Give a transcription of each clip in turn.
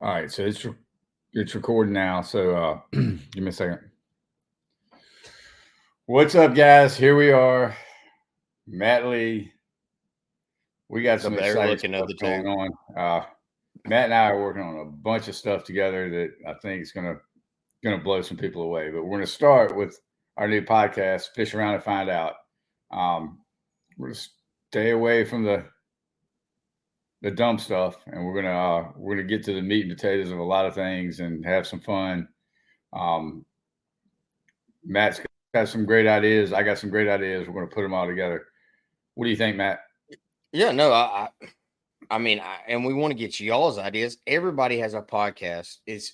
All right, so it's recording now. So give me a second. What's up, guys? Here we are, Matt Lee. We got The some better exciting looking of stuff the going two. on. Matt and I are working on a bunch of stuff together that I think is gonna blow some people away. But we're gonna start with our new podcast, Fish Around and Find Out. Um, we're gonna stay away from the dumb stuff, and we're gonna get to the meat and potatoes of a lot of things and have some fun. Um, Matt's got some great ideas. I got some great ideas. We're going to put them all together. What do you think, Matt? Yeah, no, and we want to get y'all's ideas. Everybody has a podcast. It's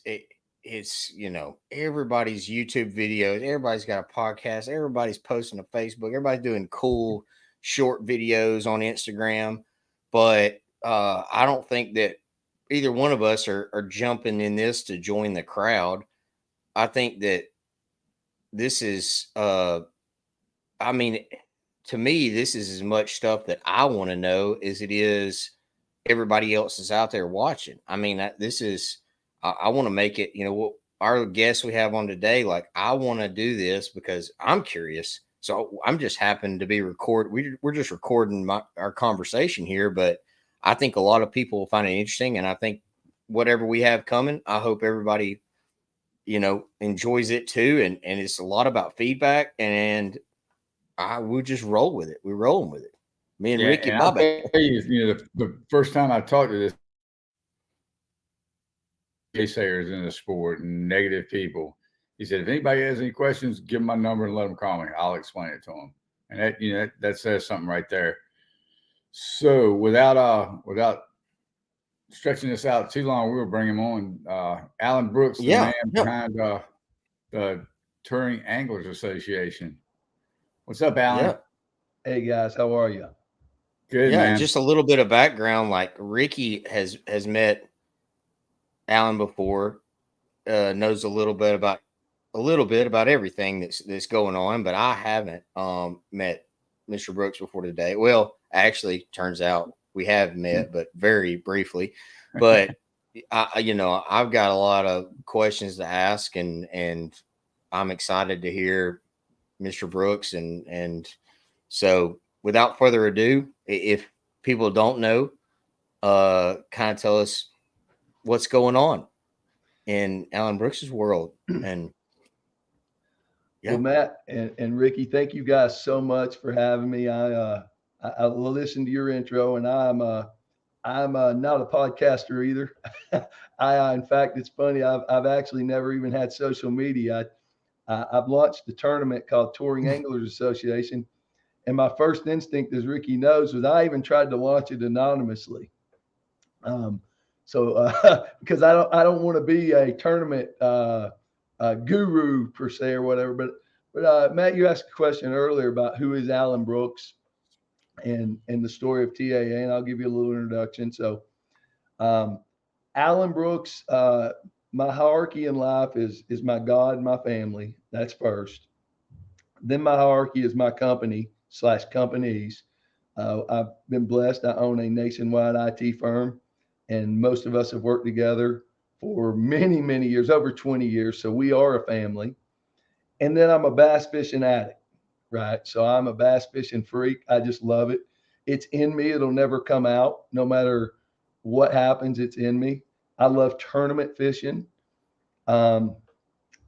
everybody's YouTube videos. Everybody's got a podcast. Everybody's posting to Facebook. Everybody's doing cool short videos on Instagram. But I don't think that either one of us are jumping in this to join the crowd. I think that this is I mean, to me, this is as much stuff that I want to know as it is everybody else is out there watching. I mean, this is, I want to make it, what our guests we have on today, like, I want to do this because I'm curious. So I'm just happen to be we're just recording our conversation here, but I think a lot of people will find it interesting. And I think whatever we have coming, I hope everybody, enjoys it too. And it's a lot about feedback, and I we just roll with it. We're rolling with it. Me and Yeah, Ricky and I'll Bobby. tell you, the first time I talked to this naysayers in the sport and negative people, he said, if anybody has any questions, give them my number and let them call me. I'll explain it to them. And that says something right there. So without stretching this out too long, we will bring him on. Alan Brooks, the Yeah, man yeah, behind the Touring Anglers Association. What's up, Alan? yeah, Hey guys, how are you? Good, yeah. And man. just a little bit of background. Like, Ricky has met Alan before, knows a little bit about everything that's going on, but I haven't met Mr. Brooks before today. Well, actually, turns out we have met, but very briefly. But I've got a lot of questions to ask, and I'm excited to hear Mr. Brooks, and so without further ado, if people don't know, kind of tell us what's going on in Alan Brooks's world. And Well, yeah, Matt and Ricky, thank you guys so much for having me. I listened to your intro, and I'm not a podcaster either. In fact, it's funny. I've actually never even had social media. I've launched a tournament called Touring Anglers Association, and my first instinct, as Ricky knows, was I even tried to launch it anonymously. Um, because I don't want to be a tournament guru per se or whatever. But Matt, you asked a question earlier about who is Alan Brooks and the story of TAA, and I'll give you a little introduction. So um, Alan Brooks, my hierarchy in life is my God and my family. That's first. Then my hierarchy is my company slash companies. I've been blessed. I own a nationwide IT firm, and most of us have worked together for many, many years, over 20 years. So we are a family. And then I'm a bass fishing addict, right? So I'm a bass fishing freak. I just love it. It's in me. It'll never come out. No matter what happens, it's in me. I love tournament fishing. Um,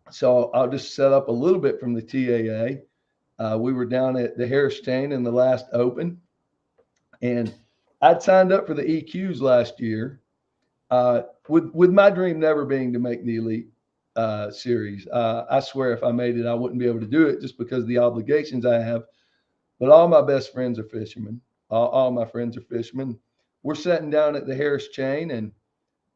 so I'll just set up a little bit from the TAA. We were down at the Harris Chain in the last Open, and I'd signed up for the EQs last year, with my dream never being to make the Elite Series. I swear, if I made it, I wouldn't be able to do it just because of the obligations I have. But all my best friends are fishermen. All my friends are fishermen. We're sitting down at the Harris Chain,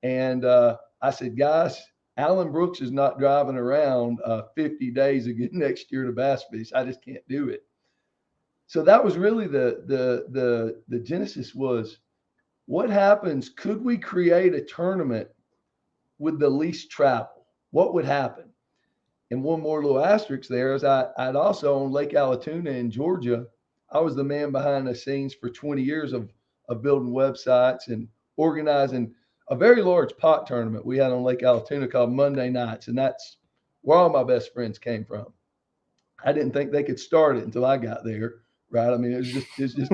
and I said, guys, Alan Brooks is not driving around 50 days again next year to bass fish. I just can't do it. So that was really the genesis was what happens? Could we create a tournament with the least travel? What would happen? And one more little asterisk there is I'd also owned Lake Allatoona in Georgia. I was the man behind the scenes for 20 years of building websites and organizing a very large pot tournament we had on Lake Allatoona called Monday Nights, and that's where all my best friends came from. I didn't think they could start it until I got there, right? I mean, it's just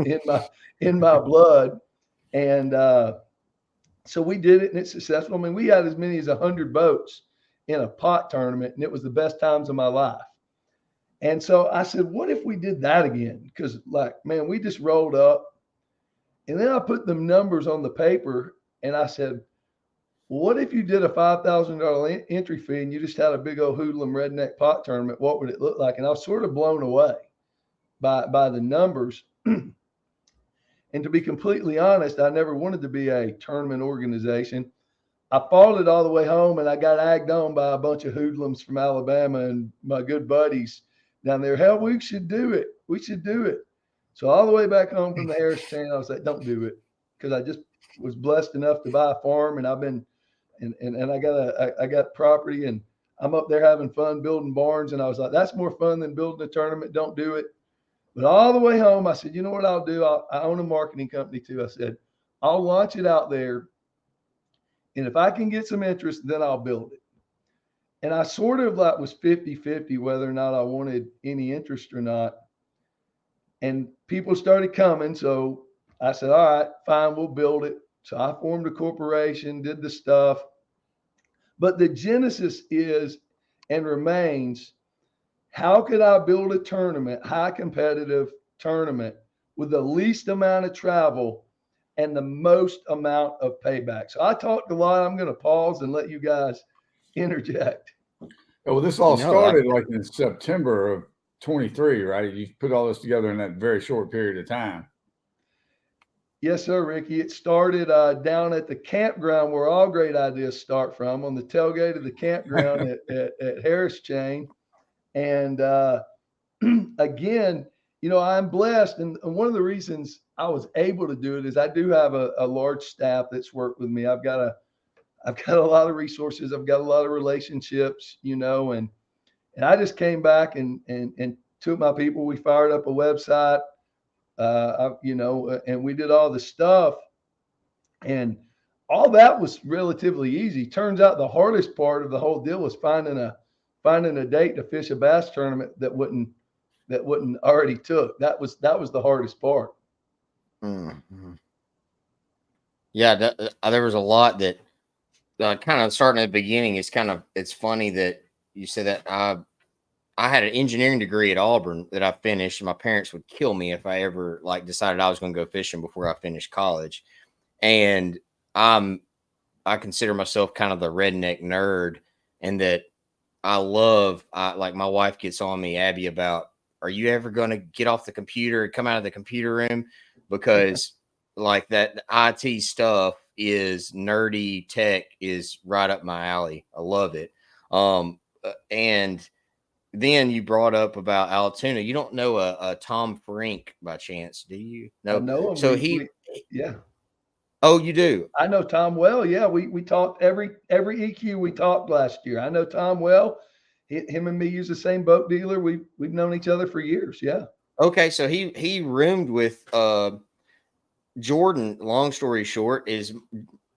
in my blood, and so we did it, and it's successful. I mean, we had as many as 100 boats in a pot tournament, and it was the best times of my life. And so I said, what if we did that again? Because, like, man, we just rolled up. And then I put the numbers on the paper, and I said, what if you did a $5,000 entry fee and you just had a big old hoodlum redneck pot tournament? What would it look like? And I was sort of blown away by the numbers. And to be completely honest, I never wanted to be a tournament organization. I fought it all the way home, and I got egged on by a bunch of hoodlums from Alabama and my good buddies down there. Hell, we should do it. We should do it. So all the way back home from the Harris Chain, I was like, don't do it, because I just was blessed enough to buy a farm, and I've been and I got property, and I'm up there having fun building barns, and I was like, that's more fun than building a tournament. Don't do it. But all the way home, I said, you know what I'll do? I own a marketing company too. I said, I'll launch it out there, and if I can get some interest, then I'll build it. And I sort of like was 50-50 whether or not I wanted any interest or not. And people started coming. So I said, all right, fine, we'll build it. So I formed a corporation, did the stuff. But the genesis is and remains, how could I build a tournament, high competitive tournament, with the least amount of travel and the most amount of payback? So I talked a lot. I'm going to pause and let you guys interject. Well, this all started like in September of 23, right? You put all this together in that very short period of time. Yes, sir, Ricky. It started down at the campground where all great ideas start from, on the tailgate of the campground at Harris Chain. And again, you know, I'm blessed. And one of the reasons I was able to do it is I do have a large staff that's worked with me. I've got a lot of resources. I've got a lot of relationships, you know, and I just came back and took my people. We fired up a website, you know, and we did all the stuff, and all that was relatively easy. Turns out the hardest part of the whole deal was finding a date to fish a bass tournament that wouldn't already took. That was the hardest part. Mm-hmm. Yeah, there was a lot that kind of starting at the beginning. It's funny that you said that. I had an engineering degree at Auburn that I finished. My parents would kill me if I ever like decided I was going to go fishing before I finished college. And I consider myself kind of the redneck nerd, and that like my wife gets on me, Abby, about, are you ever going to get off the computer and come out of the computer room? Because like that IT stuff is nerdy tech is right up my alley. I love it. And then you brought up about Allatoona. You don't know a Tom Frink by chance, do you? No. I know him. So yeah. Oh, you do? I know Tom well. Yeah, we talked every EQ we talked last year. I know Tom well. Him and me use the same boat dealer. We've known each other for years. Yeah. Okay, so he roomed with Jordan. Long story short, is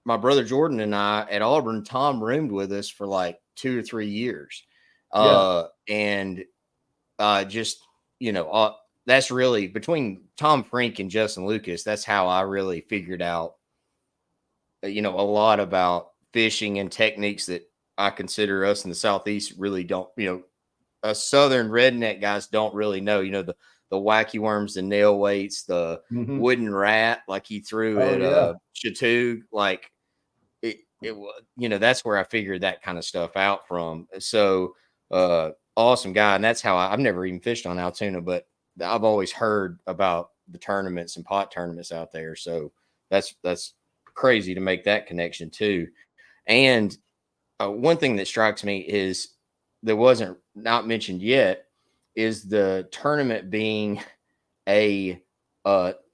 my brother Jordan and I at Auburn. Tom roomed with us for like 2 or 3 years. And just, you know, that's really between Tom Frink and Justin Lucas. That's how I really figured out, you know, a lot about fishing and techniques that I consider us in the Southeast really don't, you know, us Southern redneck guys don't really know, you know, the wacky worms, the nail weights, the wooden rat, like he threw at Chattooga, like it was, you know, that's where I figured that kind of stuff out from. So, awesome guy. And that's how I've never even fished on Allatoona, but I've always heard about the tournaments and pot tournaments out there. So that's crazy to make that connection too. And one thing that strikes me is that wasn't not mentioned yet is the tournament being a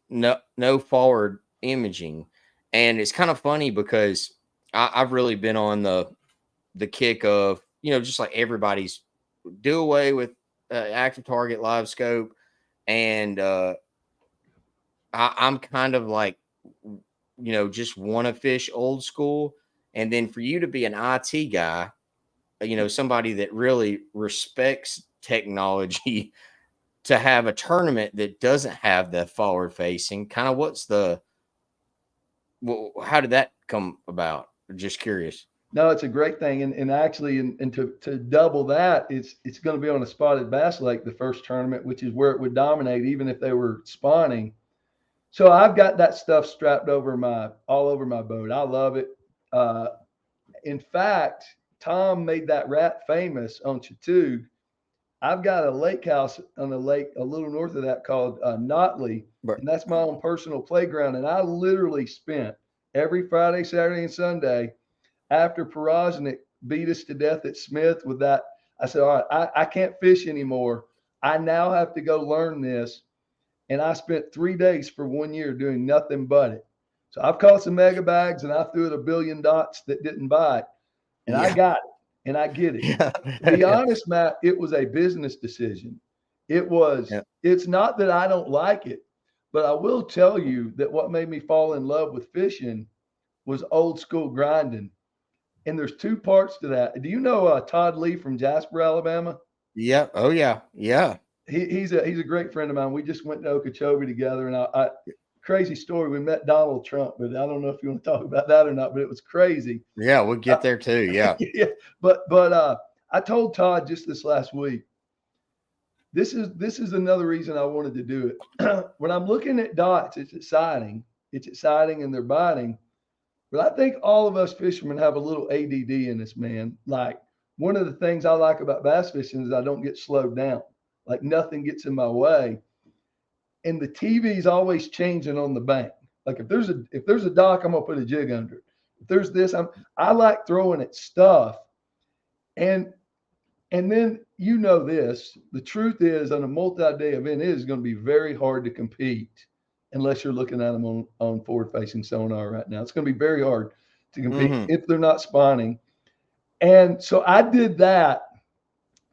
no forward imaging. And it's kind of funny because I've really been on the kick of, you know, just like everybody's do away with active target live scope. And I'm kind of like just want to fish old school. And then for you to be an IT guy, somebody that really respects technology to have a tournament that doesn't have the forward facing, kind of how did that come about? Just curious. No, it's a great thing. And actually, and to double that, it's going to be on a spotted bass lake, the first tournament, which is where it would dominate, even if they were spawning. So I've got that stuff strapped all over my boat. I love it. In fact, Tom made that rat famous on Chatuge. I've got a lake house on the lake a little north of that called Notley, and that's my own personal playground. And I literally spent every Friday, Saturday, and Sunday after Poroznik beat us to death at Smith with that. I said, all right, I can't fish anymore. I now have to go learn this. And I spent 3 days for 1 year doing nothing but it. So I've caught some mega bags and I threw it a billion dots that didn't bite. And I got it and I get it. Yeah. To be honest, Matt, it was a business decision. It's not that I don't like it, but I will tell you that what made me fall in love with fishing was old school grinding. And there's 2 parts to that. Do you know Todd Lee from Jasper, Alabama? Yeah. Oh yeah. Yeah. He's a great friend of mine. We just went to Okeechobee together, and I crazy story. We met Donald Trump, but I don't know if you want to talk about that or not. But it was crazy. Yeah, we'll get there too. Yeah. Yeah. But I told Todd just this last week. This is another reason I wanted to do it. When I'm looking at dots, it's exciting. It's exciting, and they're biting. But I think all of us fishermen have a little ADD in us, man. Like, one of the things I like about bass fishing is I don't get slowed down. Like, nothing gets in my way. And the TV is always changing on the bank. Like, if there's a dock, I'm gonna put a jig under it. If there's this, I like throwing at stuff. And then this. The truth is, on a multi-day event, it is going to be very hard to compete unless you're looking at them on forward-facing sonar right now. It's going to be very hard to compete if they're not spawning. And so I did that,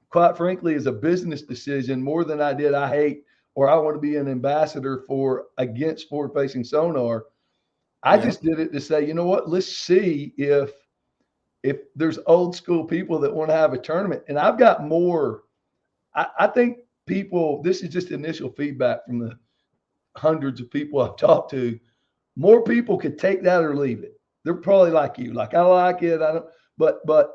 quite frankly, as a business decision more than I did I hate or I want to be an ambassador against forward-facing sonar. I just did it to say, you know what, let's see if there's old school people that want to have a tournament. And I've got more. I think people, this is just initial feedback from the hundreds of people I've talked to. More people could take that or leave it. They're probably like you, like, I like it. I don't, but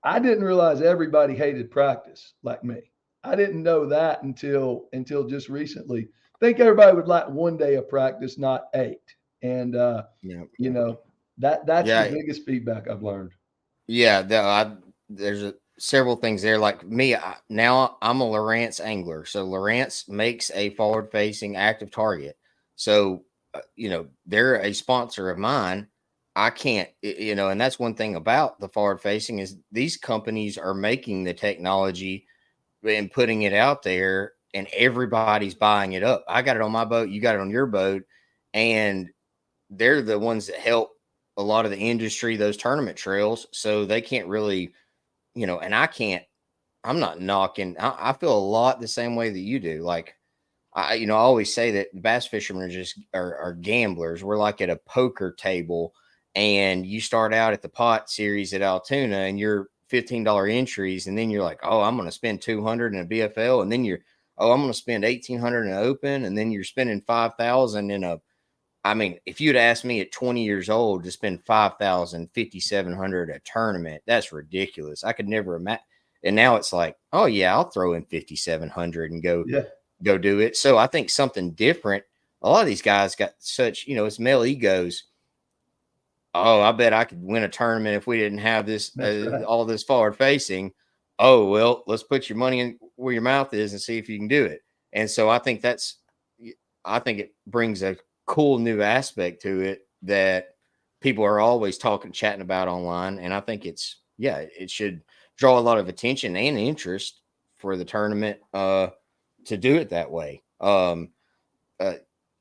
I didn't realize everybody hated practice like me. I didn't know that until just recently. I think everybody would like 1 day of practice, not 8. And that's the biggest feedback I've learned. Yeah, there's several things there. Like me, now I'm a Lowrance angler, so Lowrance makes a forward-facing active target. So they're a sponsor of mine. I can't, and that's one thing about the forward-facing is these companies are making the technology and putting it out there, and everybody's buying it up. I got it on my boat, you got it on your boat, and they're the ones that help a lot of the industry, those tournament trails. So they can't really, and I'm not knocking. I feel a lot the same way that you do. Like, I always say that bass fishermen are gamblers. We're like at a poker table, and you start out at the pot series at Altoona and you're $15 entries. And then you're like, oh, I'm going to spend $200 in a BFL. And then I'm going to spend $1,800 in an open. And then you're spending $5,000 in if you'd asked me at 20 years old to spend $5,000, $5,700 a tournament, that's ridiculous. I could never imagine. And now it's like, oh yeah, I'll throw in $5,700 and go do it. So I think something different. A lot of these guys got such, it's male egos. Oh, I bet I could win a tournament if we didn't have this, all this forward facing. Oh, well, let's put your money in where your mouth is and see if you can do it. And so I think it brings a cool new aspect to it that people are always chatting about online. And I think it should draw a lot of attention and interest for the tournament to do it that way.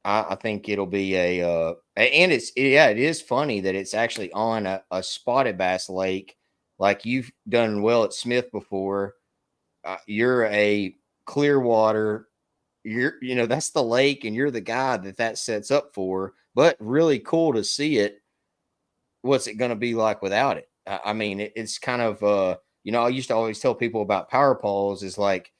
I think it'll be and it is funny that it's actually on a spotted bass lake. Like you've done well at Smith before. You're a Clearwater. That's the lake, and you're the guy that sets up for. but really cool to see it. What's it going to be like without it? I mean, it's kind of, I used to always tell people about power poles is like,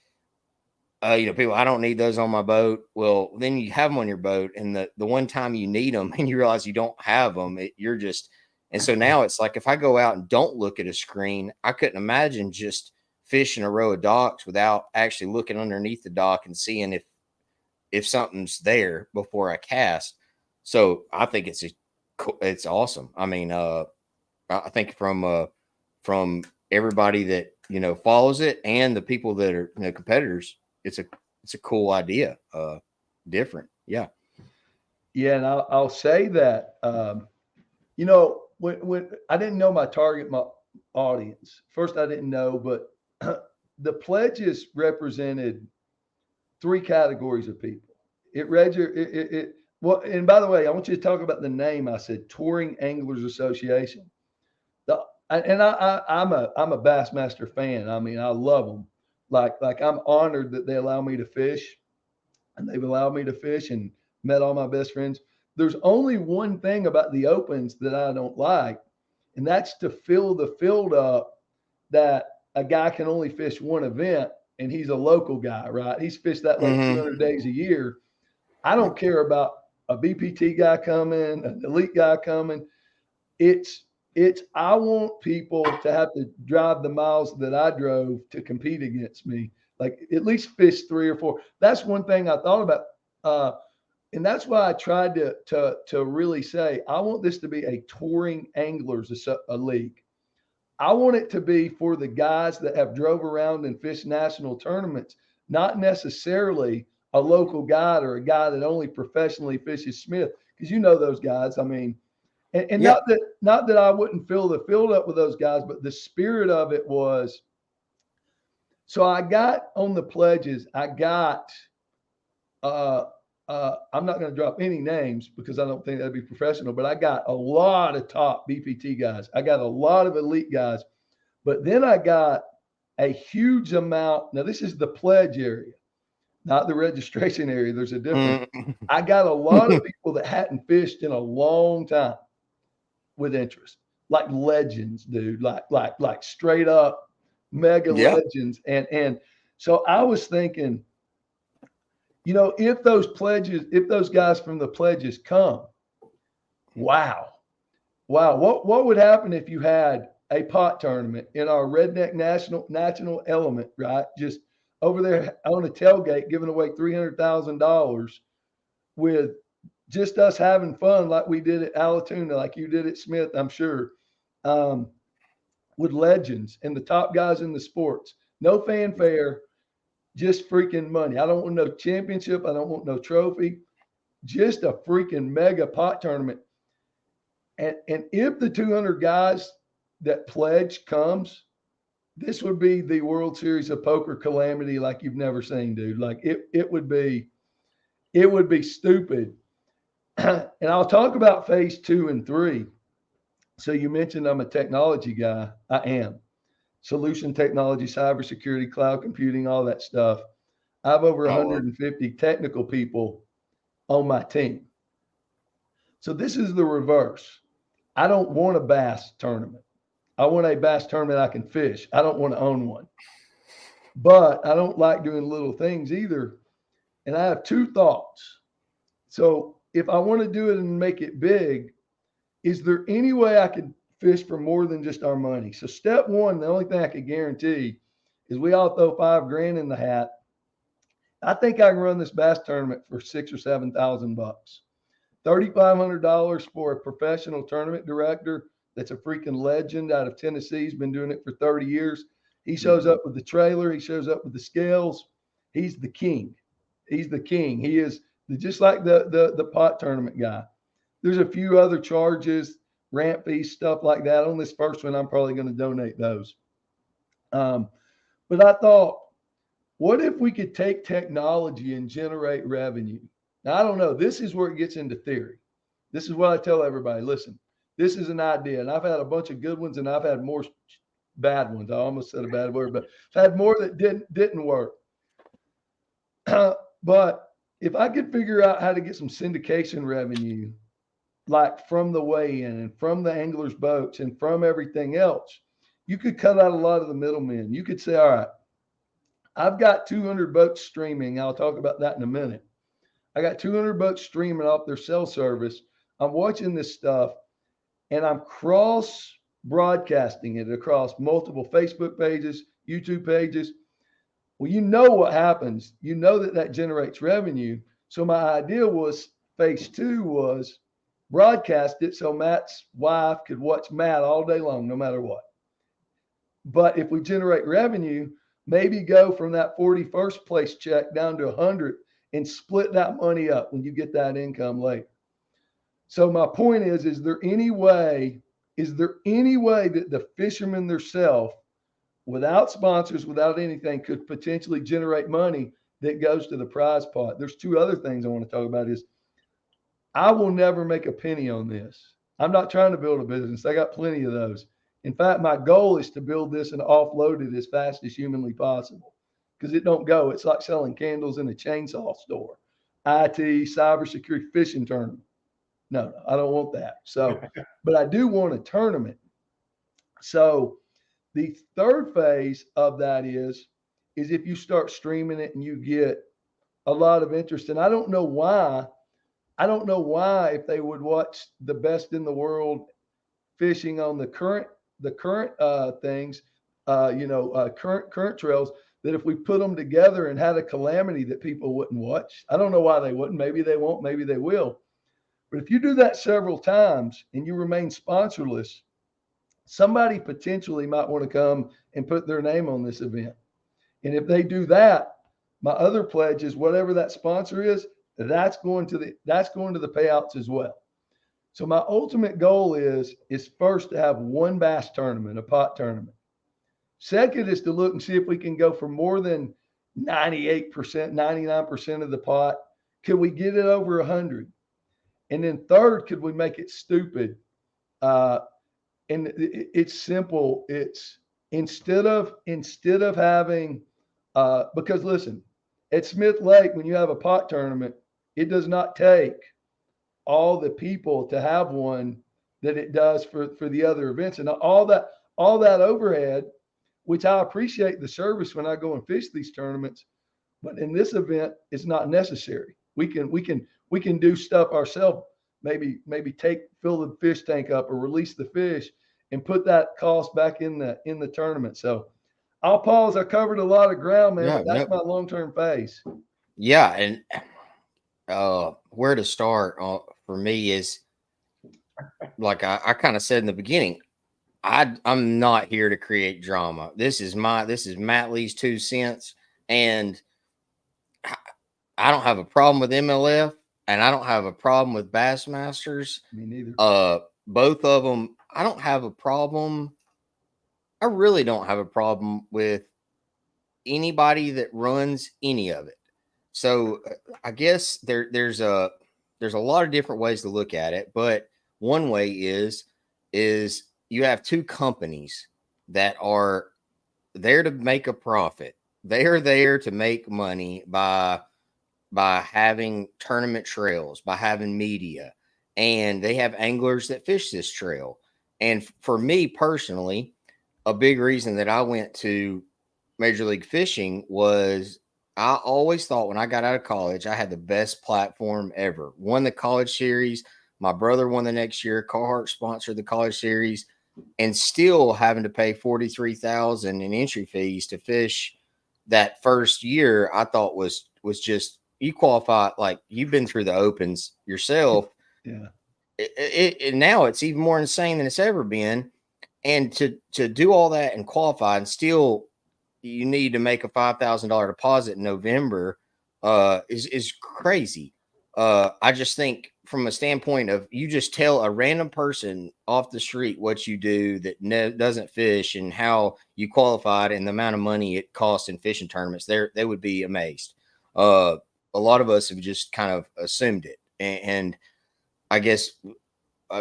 people, I don't need those on my boat. Well, then you have them on your boat, and the one time you need them and you realize you don't have them, you're just, and so now it's like, if I go out and don't look at a screen, I couldn't imagine just fishing a row of docks without actually looking underneath the dock and seeing if something's there before I cast. So I think it's awesome. I mean, I think from everybody that, follows it and the people that are, competitors, it's a cool idea. Different. Yeah. Yeah. And I'll say that, when I didn't know my target audience, first I didn't know, but the pledges represented 3 categories of people. Well, and by the way, I want you to talk about the name. I said Touring Anglers Association. I'm a Bassmaster fan. I mean, I love them. Like I'm honored that they allow me to fish, and they've allowed me to fish and met all my best friends. There's only one thing about the opens that I don't like, and that's to fill the field up that a guy can only fish one event, and he's a local guy, right? He's fished that like 200 days a year. I don't care about a BPT guy coming, an elite guy coming. I want people to have to drive the miles that I drove to compete against me. Like at least fish 3 or 4. That's one thing I thought about. And that's why I tried to really say, I want this to be a touring anglers a league. I want it to be for the guys that have drove around and fished national tournaments, not necessarily a local guide or a guy that only professionally fishes Smith. Because those guys. I mean, and Yeah. not that I wouldn't fill the field up with those guys, but the spirit of it was. So I got on the pledges. I got. I'm not going to drop any names because I don't think that'd be professional, but I got a lot of top BPT guys. I got a lot of elite guys, but then I got a huge amount. Now this is the pledge area, not the registration area. There's a difference. I got a lot of people that hadn't fished in a long time with interest, like legends, dude, like straight up mega legends. And so I was thinking, if those guys from the pledges come, wow, what would happen if you had a pot tournament in our Redneck National Element, right? Just over there on a tailgate, giving away $300,000 with just us having fun, like we did at Allatoona, like you did at Smith, I'm sure, with legends and the top guys in the sports. No fanfare. Just freaking money. I don't want no championship. I don't want no trophy. Just a freaking mega pot tournament. And if the 200 guys that pledge comes, this would be the World Series of Poker calamity like you've never seen, dude. Like it would be stupid. And I'll talk about phase 2 and 3. So you mentioned I'm a technology guy. I am. Solution technology, cybersecurity, cloud computing, all that stuff. I have over 150 technical people on my team. So this is the reverse. I don't want a bass tournament. I want a bass tournament I can fish. I don't want to own one. But I don't like doing little things either. And I have 2 thoughts. So if I want to do it and make it big, is there any way I could fish for more than just our money? So step 1, the only thing I could guarantee is we all throw $5,000 in the hat. I think I can run this bass tournament for $6,000 or $7,000. $3,500 for a professional tournament director that's a freaking legend out of Tennessee. He's been doing it for 30 years. He shows up with the trailer. He shows up with the scales. He's the king. He's the king. He is just like the pot tournament guy. There's a few other charges, ramp fees, stuff like that. On this first one, I'm probably going to donate those. But I thought, what if we could take technology and generate revenue? Now, I don't know. This is where it gets into theory. This is what I tell everybody. Listen, this is an idea. And I've had a bunch of good ones and I've had more bad ones. I almost said a bad word, but I've had more that didn't work. But if I could figure out how to get some syndication revenue like from the weigh-in and from the anglers' boats and from everything else, you could cut out a lot of the middlemen. You could say, all right, I've got 200 boats streaming. I'll talk about that in a minute. I got 200 boats streaming off their cell service. I'm watching this stuff and I'm cross broadcasting it across multiple Facebook pages, YouTube pages. Well, you know what happens. You know that generates revenue. So my idea was phase 2 was broadcast it so Matt's wife could watch Matt all day long, no matter what. But if we generate revenue, maybe go from that 41st place check down to 100 and split that money up when you get that income later. So my point is there any way that the fishermen themselves, without sponsors, without anything, could potentially generate money that goes to the prize pot? There's 2 other things I want to talk about is I will never make a penny on this. I'm not trying to build a business. I got plenty of those. In fact, my goal is to build this and offload it as fast as humanly possible because it don't go. It's like selling candles in a chainsaw store. IT, cybersecurity, fishing tournament. No, I don't want that. So, but I do want a tournament. So the third phase of that is if you start streaming it and you get a lot of interest. And I don't know why if they would watch the best in the world fishing on the current things, current trails, that if we put them together and had a calamity that people wouldn't watch. I don't know why they wouldn't. Maybe they won't. Maybe they will. But if you do that several times and you remain sponsorless, somebody potentially might want to come and put their name on this event. And if they do that, my other pledge is whatever that sponsor is, that's going to the payouts as well. So my ultimate goal is first to have one bass tournament, a pot tournament. Second is to look and see if we can go for more than 98%, 99% of the pot. Could we get it over 100? And then third, could we make it stupid? And it's simple. It's instead of having, because listen, at Smith Lake, when you have a pot tournament, it does not take all the people to have one that it does for the other events, and all that overhead, which I appreciate the service when I go and fish these tournaments, but in this event, it's not necessary. We can do stuff ourselves. Maybe fill the fish tank up or release the fish and put that cost back in the tournament. So I'll pause. I covered a lot of ground, man. Yeah, but that's my long-term phase. Yeah, and where to start for me is, like I kind of said in the beginning, I'm not here to create drama. This is Matt Lee's 2 cents, and I don't have a problem with MLF, and I don't have a problem with Bassmasters. Me neither. Both of them, I don't have a problem. I really don't have a problem with anybody that runs any of it. So I guess there's a lot of different ways to look at it, but one way is you have 2 companies that are there to make a profit. They are there to make money by having tournament trails, by having media, and they have anglers that fish this trail. And for me personally, a big reason that I went to Major League Fishing was I always thought when I got out of college, I had the best platform ever. Won the college series. My brother won the next year. Carhartt sponsored the college series, and still having to pay $43,000 in entry fees to fish that first year, I thought was just, you qualify, like you've been through the opens yourself. Yeah. Now it's even more insane than it's ever been. And to do all that and qualify, and still you need to make a $5,000 deposit in November is crazy. I just think from a standpoint of, you just tell a random person off the street what you do that doesn't fish and how you qualified and the amount of money it costs in fishing tournaments, they would be amazed. A lot of us have just kind of assumed it. And I guess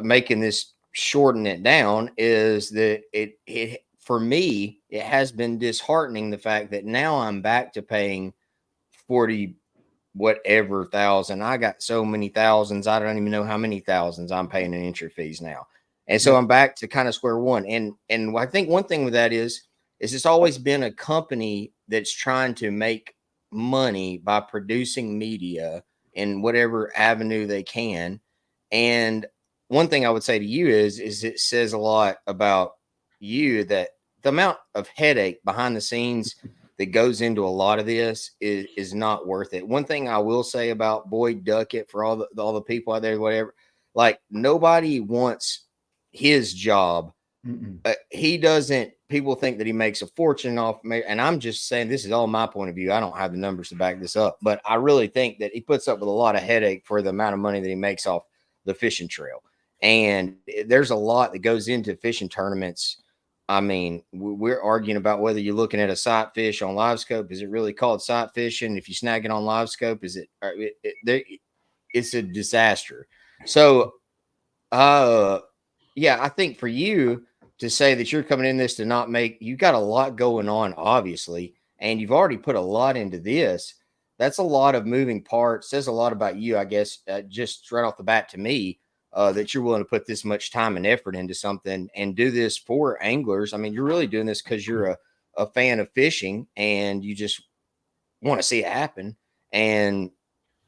making this shorten it down is that it for me, it has been disheartening, the fact that now I'm back to paying $40 whatever thousand. I got so many thousands. I don't even know how many thousands I'm paying in entry fees now. And so I'm back to kind of square one. And I think one thing with that is it's always been a company that's trying to make money by producing media in whatever avenue they can. And one thing I would say to you is it says a lot about you that the amount of headache behind the scenes that goes into a lot of this is not worth it. One thing I will say about Boyd Duckett, for all the people out there, whatever, like nobody wants his job. He doesn't. People think that he makes a fortune off, and I'm just saying this is all my point of view. I don't have the numbers to back this up, but I really think that he puts up with a lot of headache for the amount of money that he makes off the fishing trail. And there's a lot that goes into fishing tournaments. I mean, we're arguing about whether you're looking at a sight fish on LiveScope. Is it really called sight fishing? If you snag it on LiveScope, is it? It's a disaster. So, yeah, I think for you to say that you're coming in this to not make, you got a lot going on, obviously, and you've already put a lot into this. That's a lot of moving parts. Says a lot about you, I guess, just right off the bat to me. That you're willing to put this much time and effort into something and do this for anglers. I mean, you're really doing this because you're a fan of fishing and you just want to see it happen. And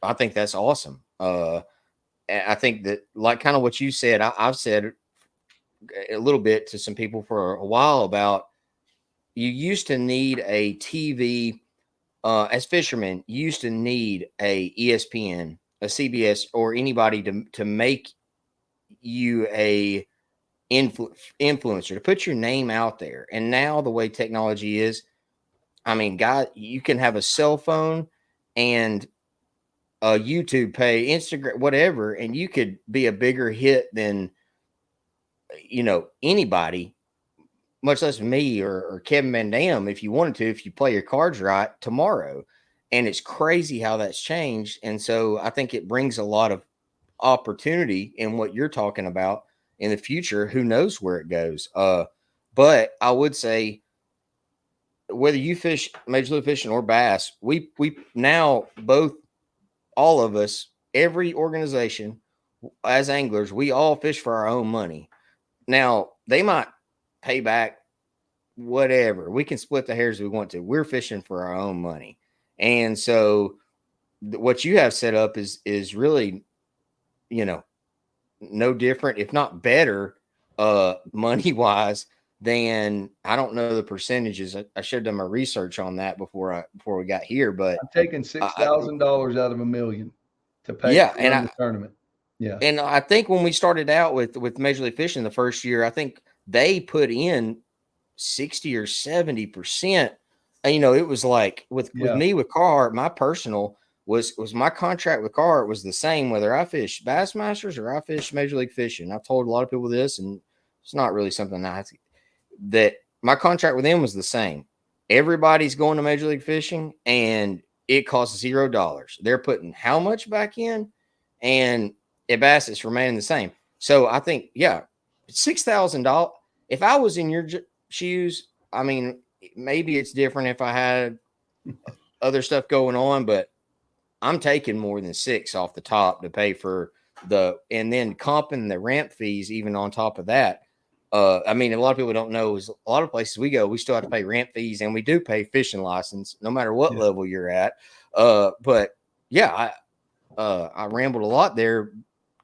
I think that's awesome. I think that, like kind of what you said, I've said a little bit to some people for a while about you used to need a TV as fishermen, you used to need a ESPN, a CBS, or anybody to make you a influencer, to put your name out there. And now the way technology is, I mean, God, you can have a cell phone and a YouTube page, Instagram, whatever, and you could be a bigger hit than, you know, anybody, much less me or Kevin Van Dam, if you wanted to, if you play your cards right tomorrow. And it's crazy how that's changed. And so I think it brings a lot of opportunity in what you're talking about in the future. Who knows where it goes? But I would say whether you fish Major League Fishing or bass, we now both, all of us, every organization as anglers, we all fish for our own money. Now they might pay back whatever. We can split the hairs if we want to. We're fishing for our own money. And so what you have set up is really, you know, no different, if not better, money wise than, I don't know the percentages. I should have done my research on that before we got here, but I'm taking $6,000 out of $1 million to pay yeah, for and the tournament. Yeah. And I think when we started out with Major League Fishing the first year, I think they put in 60 or 70%. And, you know, it was like with me with Carhartt, my personal was my contract with Carhartt was the same whether I fish Bassmasters or I fish Major League Fishing. I've told a lot of people this, and it's not really something that my contract with them was the same. Everybody's going to Major League Fishing, and it costs $0. They're putting how much back in, and at Bass it's remaining the same. So I think, yeah, $6,000. If I was in your shoes, I mean, maybe it's different if I had other stuff going on, but I'm taking more than $6 off the top to pay for and then comping the ramp fees even on top of that. I mean, a lot of people don't know is a lot of places we go, we still have to pay ramp fees, and we do pay fishing license no matter what level you're at. But yeah, I rambled a lot there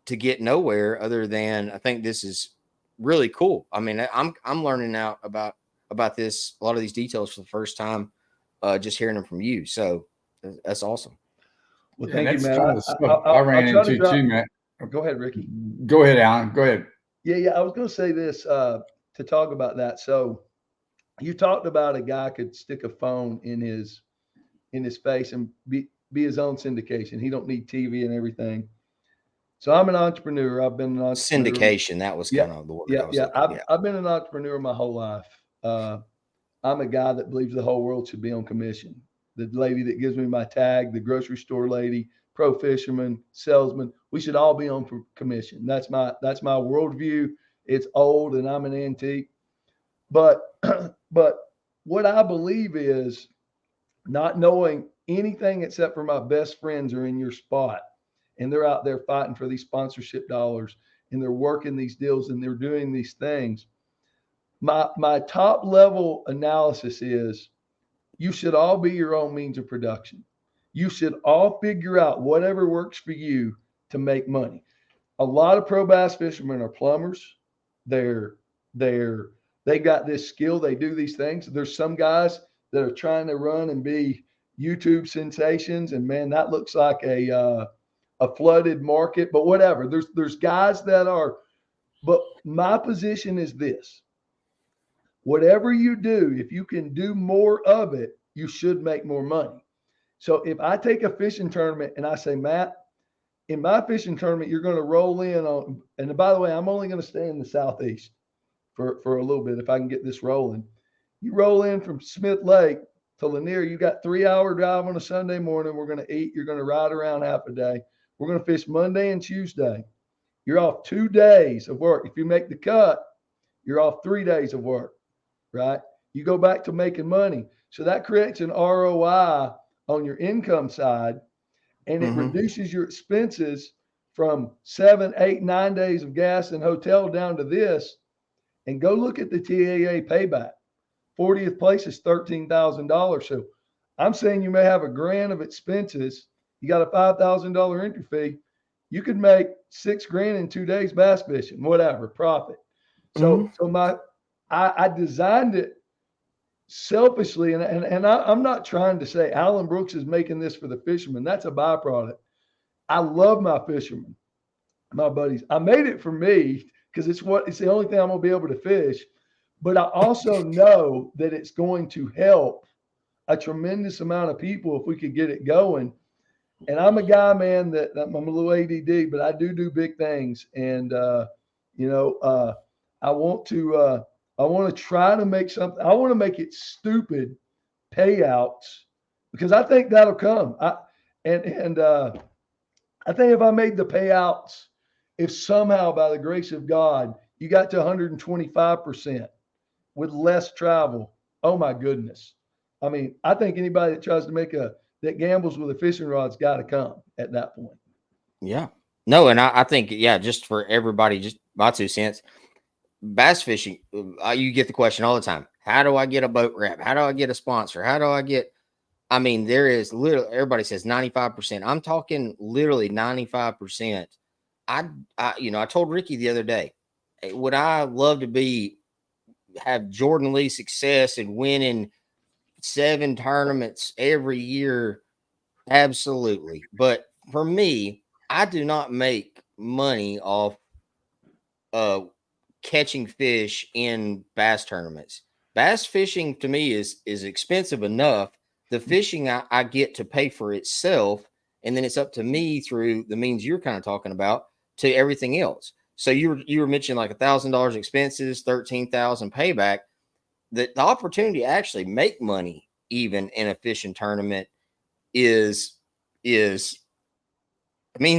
to get nowhere other than I think this is really cool. I mean, I'm learning now about this, a lot of these details for the first time, just hearing them from you. So that's awesome. Well, thank you, man. Some of the stuff I ran into too, man. Go ahead, Ricky. Go ahead, Alan. Go ahead. Yeah. I was going to say this to talk about that. So you talked about a guy could stick a phone in his face and be his own syndication. He don't need TV and everything. So I'm an entrepreneur. I've been an entrepreneur. Syndication. That was kind of the word. I've been an entrepreneur my whole life. I'm a guy that believes the whole world should be on commission. The lady that gives me my tag, the grocery store lady, pro fisherman, salesman, we should all be on commission. That's my worldview. It's old and I'm an antique. But what I believe is not knowing anything except for my best friends are in your spot, and they're out there fighting for these sponsorship dollars, and they're working these deals, and they're doing these things. My top level analysis is you should all be your own means of production. You should all figure out whatever works for you to make money. A lot of pro bass fishermen are plumbers. They got this skill. They do these things. There's some guys that are trying to run and be YouTube sensations, and man, that looks like a flooded market. But whatever. There's guys that are. But my position is this: whatever you do, if you can do more of it, you should make more money. So if I take a fishing tournament and I say, Matt, in my fishing tournament, you're going to roll in on, and by the way, I'm only going to stay in the Southeast for a little bit if I can get this rolling. You roll in from Smith Lake to Lanier, you got 3-hour drive on a Sunday morning. We're going to eat. You're going to ride around half a day. We're going to fish Monday and Tuesday. You're off 2 days of work. If you make the cut, you're off 3 days of work, right? You go back to making money. So that creates an ROI on your income side, and it reduces your expenses from 7, 8, 9 days of gas and hotel down to this. And go look at the TAA payback. 40th place is $13,000. So I'm saying you may have $1,000 of expenses. You got a $5,000 entry fee. You could make $6,000 in 2 days bass fishing, whatever, profit. So I designed it selfishly, and I'm not trying to say Alan Brooks is making this for the fishermen. That's a byproduct. I love my fishermen, my buddies. I made it for me because it's the only thing I'm gonna be able to fish. But I also know that it's going to help a tremendous amount of people if we could get it going. And I'm a guy, man, that I'm a little ADD, but I do big things. And I want to try to make something. I want to make it stupid payouts because I think that'll come. I think if I made the payouts, if somehow by the grace of God you got to 125% with less travel, oh my goodness. I mean, I think anybody that tries to that gambles with a fishing rod's got to come at that point. Yeah. No, and I think, just for everybody, just my 2 cents. Bass fishing, you get the question all the time. How do I get a boat wrap? How do I get a sponsor? How do I get, there is literally, everybody says 95%. I'm talking literally 95%. I told Ricky the other day, would I love to have Jordan Lee success and winning 7 tournaments every year? Absolutely. But for me, I do not make money off catching fish in bass tournaments. Bass fishing to me is expensive enough. The fishing I get to pay for itself, and then it's up to me through the means you're kind of talking about to everything else. So you were mentioning like $1,000 expenses, $13,000 payback. The opportunity to actually make money even in a fishing tournament means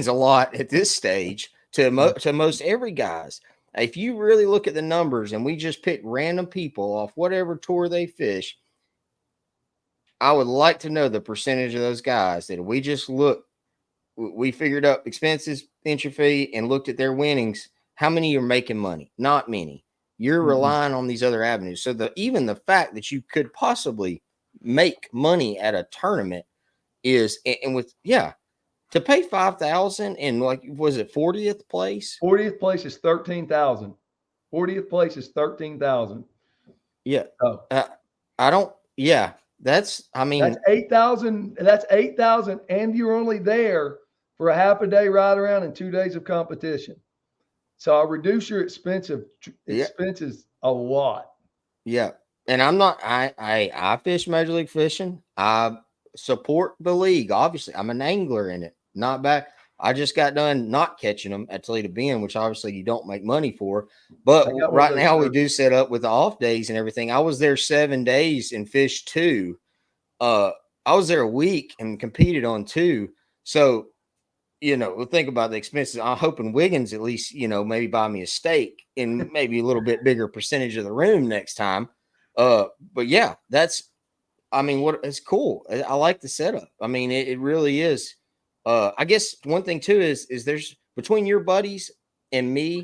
a lot at this stage to most every guys. If you really look at the numbers and we just pick random people off whatever tour they fish, I would like to know the percentage of those guys that we figured up expenses, entry fee, and looked at their winnings. How many are making money? Not many. You're relying on these other avenues. So even the fact that you could possibly make money at a tournament to pay $5,000 and was it 40th place? 40th place is $13,000. 40th place is $13,000. Yeah. Oh. That's $8,000. That's $8,000, and you're only there for a half a day ride around and 2 days of competition. So I'll reduce your expenses a lot. Yeah. And I fish Major League Fishing. I support the league. Obviously, I'm an angler in it. Not bad. I just got done not catching them at Toledo Bend, which obviously you don't make money for. But right now we do set up with the off days and everything. I was there 7 days and fished 2. I was there a week and competed on 2. So, we'll think about the expenses. I'm hoping Wiggins at least, maybe buy me a steak and maybe a little bit bigger percentage of the room next time. But yeah, I mean, what it's cool. I like the setup. I mean, it really is. I guess one thing too is there's between your buddies and me,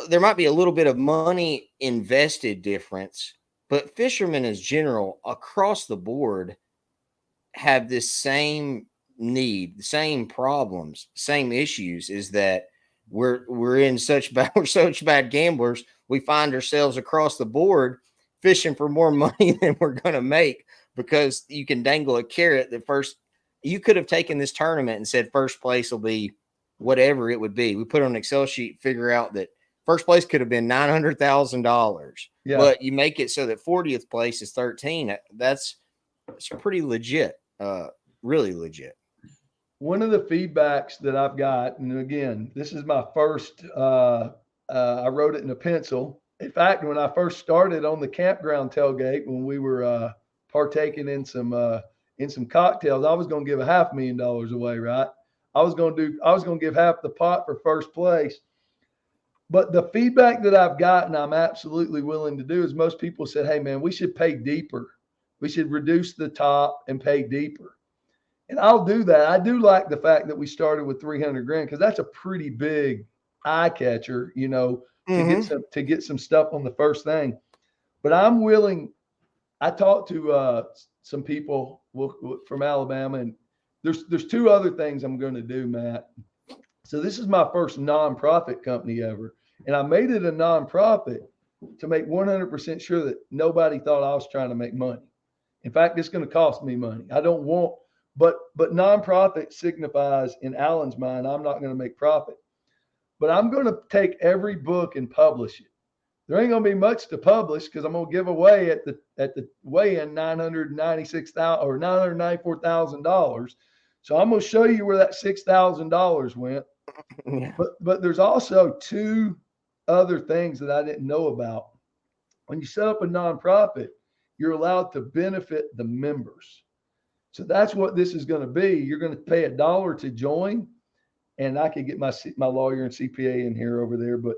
there might be a little bit of money invested difference, but fishermen as general across the board have this same need, the same problems, same issues. Is that we're in such bad we're such bad gamblers. We find ourselves across the board fishing for more money than we're going to make because you can dangle a carrot that first you could have taken this tournament and said first place will be whatever it would be. We put on an Excel sheet, figure out that first place could have been $900,000, Yeah. but you make it so that 40th place is 13. That's pretty legit, really legit. One of the feedbacks that I've got, and again, this is my first, I wrote it in a pencil. In fact, when I first started on the campground tailgate, when we were partaking in some cocktails, I was going to give $500,000 away, right? I was going to give half the pot for first place. But the feedback that I've gotten, I'm absolutely willing to do is most people said, hey man, we should pay deeper. We should reduce the top and pay deeper. And I'll do that. I do like the fact that we started with 300 grand because that's a pretty big eye catcher, you know, to get some stuff on the first thing. But I'm willing. I talked to some people from Alabama, and there's two other things I'm going to do, Matt. So this is my first nonprofit company ever, and I made it a nonprofit to make 100% sure that nobody thought I was trying to make money. In fact, it's going to cost me money. I don't want. But nonprofit signifies in Alan's mind, I'm not going to make profit. But I'm going to take every book and publish it. There ain't going to be much to publish because I'm going to give away at the weigh-in $996,000 or $994,000. So I'm going to show you where that $6,000 went. Yeah. But there's also two other things that I didn't know about. When you set up a nonprofit, you're allowed to benefit the members. So that's what this is going to be. You're going to pay $1 to join, and I could get my lawyer and CPA in here over there, but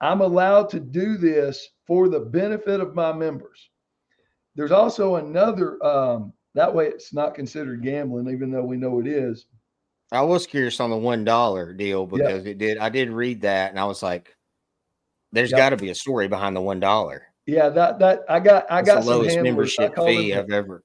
I'm allowed to do this for the benefit of my members. There's also another, that way it's not considered gambling, even though we know it is. I was curious on the $1 deal because I did read that, and I was like, there's got to be a story behind the $1. Yeah, that I got the some lowest handlers. membership fee I've ever.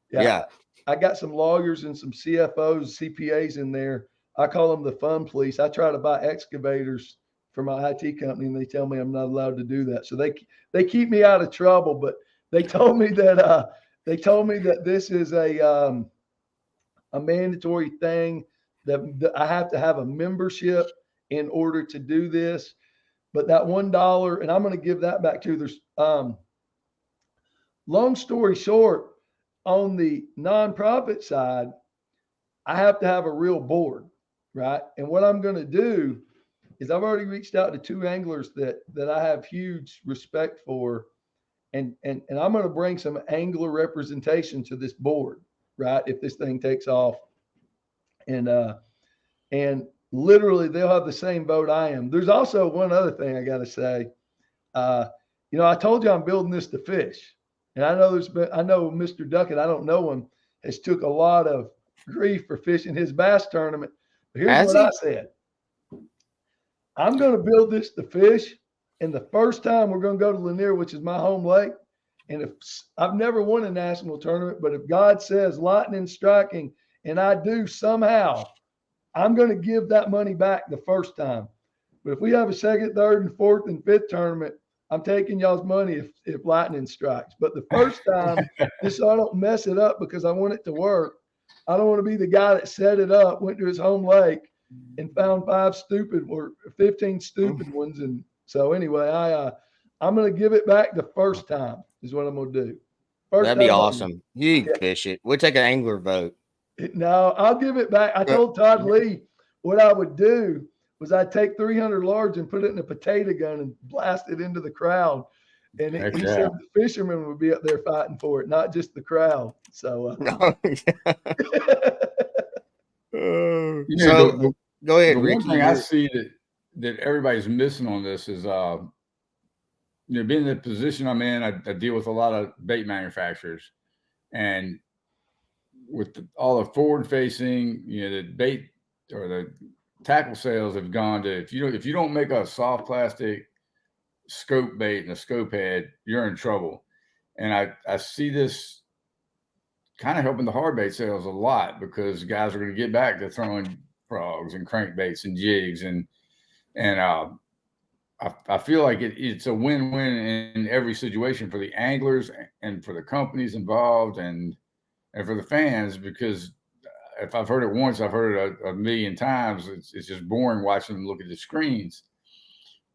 Yeah. I got some lawyers and some CFOs, CPAs in there. I call them the fun police. I try to buy excavators for my IT company, and they tell me I'm not allowed to do that. So they keep me out of trouble. But they told me that this is a mandatory thing that I have to have a membership in order to do this. But that $1, and I'm going to give that back to there's long story short. On the nonprofit side, I have to have a real board, right? And what I'm going to do is I've already reached out to 2 anglers that I have huge respect for, and I'm going to bring some angler representation to this board, right? If this thing takes off, and literally they'll have the same vote I am. There's also one other thing I got to say. You know, I told you I'm building this to fish. And I know Mr. Duckett, I don't know him, has took a lot of grief for fishing his bass tournament. But here's what I said. I'm going to build this to fish. And the first time we're going to go to Lanier, which is my home lake. And if I've never won a national tournament, but if God says lightning striking and I do somehow, I'm going to give that money back the first time. But if we have a second, third, and fourth, and fifth tournament, I'm taking y'all's money if lightning strikes. But the first time, just so I don't mess it up because I want it to work, I don't want to be the guy that set it up, went to his home lake, and found 5 stupid or 15 stupid ones. And so anyway, I'm going to give it back the first time is what I'm going to do. That'd be awesome. You can fish it. We'll take an angler vote. No, I'll give it back. I told Todd Lee what I would do was I'd take 300 large and put it in a potato gun and blast it into the crowd. And he said the fishermen would be up there fighting for it, not just the crowd. So, go ahead, Ricky. One thing I see that everybody's missing on this is, being in the position I'm in, I deal with a lot of bait manufacturers. And with all the forward facing, the bait or the tackle sales have gone to, if you don't make a soft plastic scope bait and a scope head, you're in trouble. And I see this kind of helping the hard bait sales a lot, because guys are going to get back to throwing frogs and crankbaits and jigs, and I feel like it's a win-win in every situation for the anglers and for the companies involved and for the fans, because if I've heard it once, I've heard it a million times. It's just boring watching them look at the screens.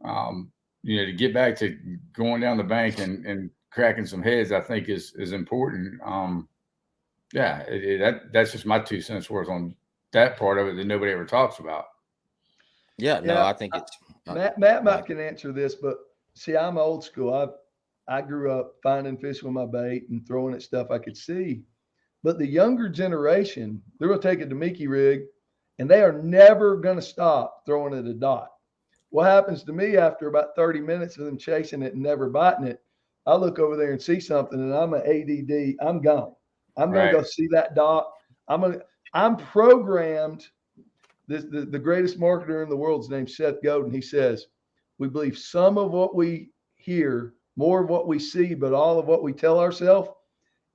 To get back to going down the bank and cracking some heads, I think is important. That's just my 2 cents worth on that part of it that nobody ever talks about. Yeah, no, I think it's Matt might can answer this, but see, I'm old school. I grew up finding fish with my bait and throwing at stuff I could see. But the younger generation, they're going to take a Damiki rig, and they are never going to stop throwing at a dot. What happens to me after about 30 minutes of them chasing it and never biting it, I look over there and see something, and I'm an ADD. I'm gone. I'm going to go see that dot. I'm programmed. The greatest marketer in the world is named Seth Godin. He says, we believe some of what we hear, more of what we see, but all of what we tell ourselves.